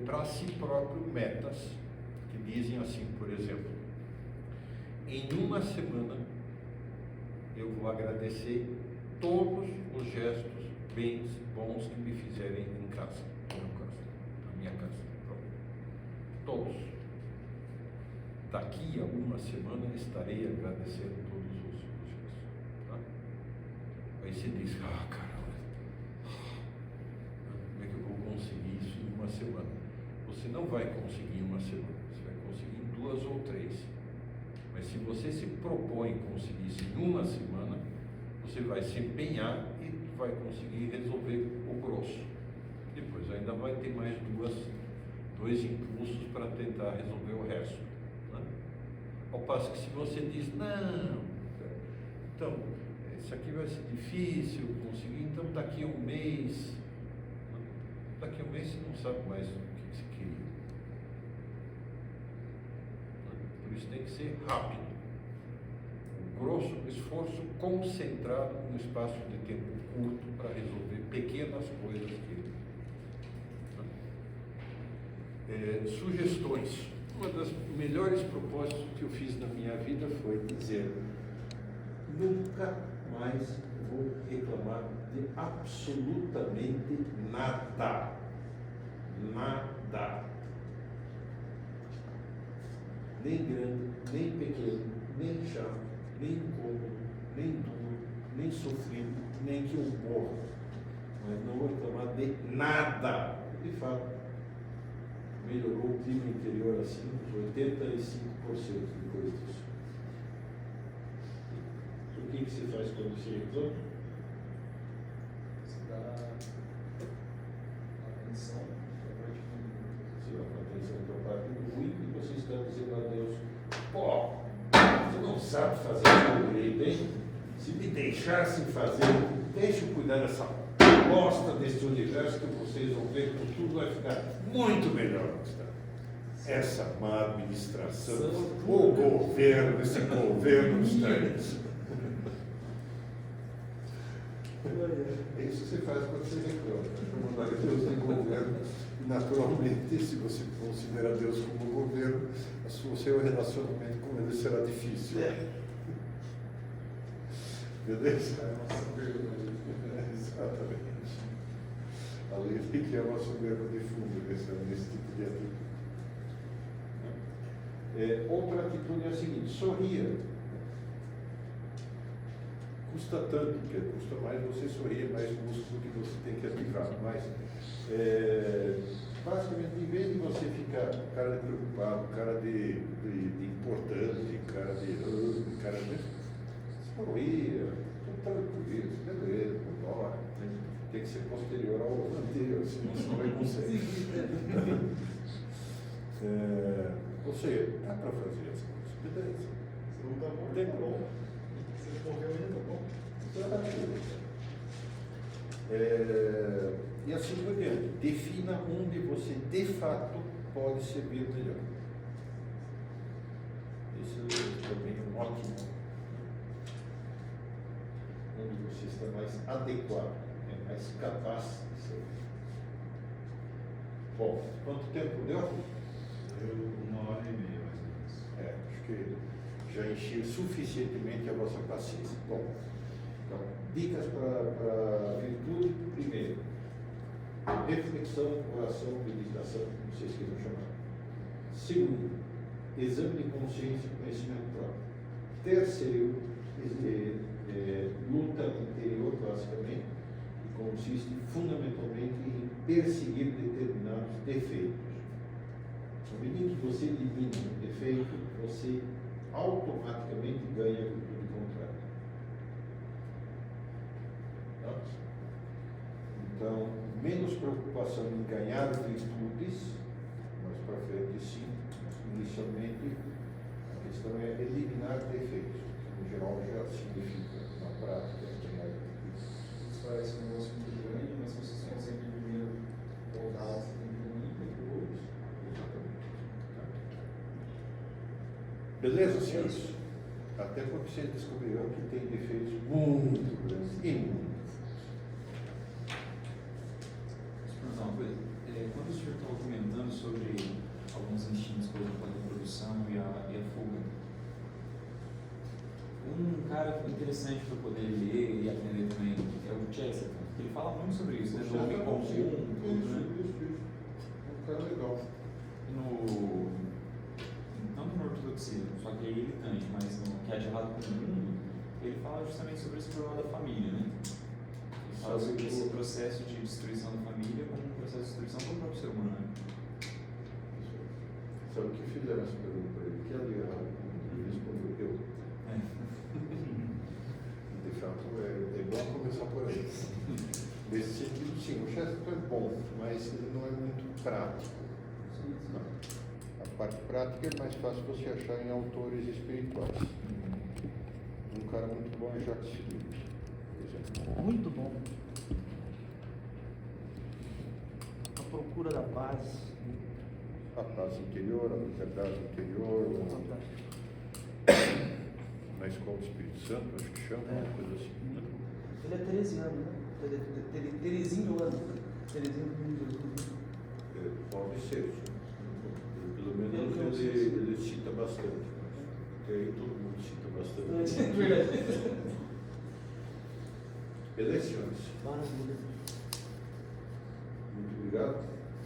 Speaker 1: para si próprio metas que dizem assim, por exemplo, em uma semana eu vou agradecer todos os gestos bons que me fizerem em casa, na minha casa. Todos. Daqui a uma semana estarei agradecendo todos os gestos. Tá? Aí você diz, caramba, conseguir isso em uma semana. Você não vai conseguir em uma semana, você vai conseguir em 2 ou 3. Mas se você se propõe conseguir isso em uma semana, você vai se empenhar e vai conseguir resolver o grosso. Depois ainda vai ter mais 2 impulsos para tentar resolver o resto. Né? Ao passo que se você diz, não, então, isso aqui vai ser difícil conseguir, então daqui a um mês. Daqui a um mês você não sabe mais o que você queria. Por isso tem que ser rápido. Um grosso esforço concentrado num espaço de tempo curto para resolver pequenas coisas sugestões. Uma das melhores propostas que eu fiz na minha vida foi dizer nunca mais vou reclamar de absolutamente nada. Nada. Nem grande, nem pequeno, nem chato, nem incômodo, nem duro, nem sofrido, nem que eu morra. Mas não vou reclamar de nada. De fato, melhorou o clima interior assim, 85% depois disso. O que você faz quando você reclama?
Speaker 4: Você dá atenção para a parte ruim.
Speaker 1: Você dá atenção para a parte ruim e você está dizendo a Deus: pô, você não sabe fazer tudo direito, hein? Se me deixassem fazer, deixa eu cuidar dessa bosta desse universo que vocês vão ver que tudo vai ficar muito melhor. Essa má administração, o governo, esse governo dos trens. É isso que você faz quando você reclama. Chamar Deus de governo. E, naturalmente, se você considera Deus como governo, o seu relacionamento com ele será difícil. Beleza? Exatamente. A lei que é uma soberba de fundo nesse tipo de atitude. Outra atitude é a seguinte: sorria. Custa tanto, porque custa mais você sorrir, mais músculo que você tem que ativar. Mas, basicamente, em vez de você ficar cara de preocupado, cara de importante, cara de sorria, tudo tranquilo, beleza, não dói. Tem que ser posterior ao anterior, senão você não vai conseguir. Ou seja, dá para fazer as coisas, beleza.
Speaker 4: Você não tá bom,
Speaker 1: Tem
Speaker 4: tá bom.
Speaker 1: problema.
Speaker 4: Você morreu ainda, tá bom?
Speaker 1: E assim por diante. Defina onde você de fato pode servir melhor. Esse é também um ótimo. Onde você está mais adequado, mais capaz de servir. Bom, quanto tempo deu?
Speaker 5: Eu, 1h30 mais ou menos.
Speaker 1: Acho que já enchi suficientemente a vossa paciência. Bom, então, dicas para a virtude. Primeiro, reflexão, oração, meditação, como vocês queiram chamar. Segundo, exame de consciência e conhecimento próprio. Terceiro, luta interior, basicamente, que consiste fundamentalmente em perseguir determinados defeitos. No momento que você elimina um defeito, você automaticamente ganha a virtude contrária. Tá? Então, menos preocupação em ganhar virtudes, mais para frente sim, mas inicialmente a questão é eliminar defeitos, que no geral já significa, na prática, ganhar virtudes.
Speaker 4: Isso parece um negócio muito grande, mas se vocês conseguem primeiro rodar, você tem que ir depois.
Speaker 1: Beleza, senhores? Até porque vocês descobriram que tem defeitos muito grandes e muito.
Speaker 7: Deixa eu perguntar uma coisa. Quando o senhor estava comentando sobre alguns instintos, por exemplo, a reprodução e a fuga, um cara interessante para poder ler e aprender também é o Chesterton. Ele fala muito sobre isso, né? Do homem comum, tudo, né?
Speaker 1: Isso. Um cara legal.
Speaker 7: Tanto no ortodoxia, só que é militante, mas no que é de errado com o mundo, ele fala justamente sobre esse problema da família, né? Ele fala sobre esse processo de destruição da família como um processo de destruição do próprio ser humano. Né?
Speaker 1: Sabe o que fizeram essa pergunta para ele? Que é de errado com o mundo? Ele respondeu eu. De fato, é bom começar por aí. Nesse sentido, sim, o Chesterton é bom, mas ele não é muito prático. A parte prática é mais fácil você achar em autores espirituais. Um cara muito bom é Jacques Philippe, por exemplo.
Speaker 3: Muito bom. A procura da paz.
Speaker 1: A paz interior, a liberdade interior, na escola do Espírito Santo, acho que chama, uma coisa assim.
Speaker 3: Ele é teresiano, né? Terezinho.
Speaker 1: Pode ser. Pelo menos ele cita bastante. porque aí todo mundo cita bastante.
Speaker 3: É verdade.
Speaker 1: Eleições.
Speaker 3: Maravilha.
Speaker 1: Muito obrigado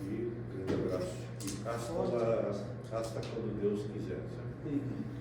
Speaker 1: e grande abraço. E hasta quando Deus quiser. Sabe?
Speaker 3: Entendi.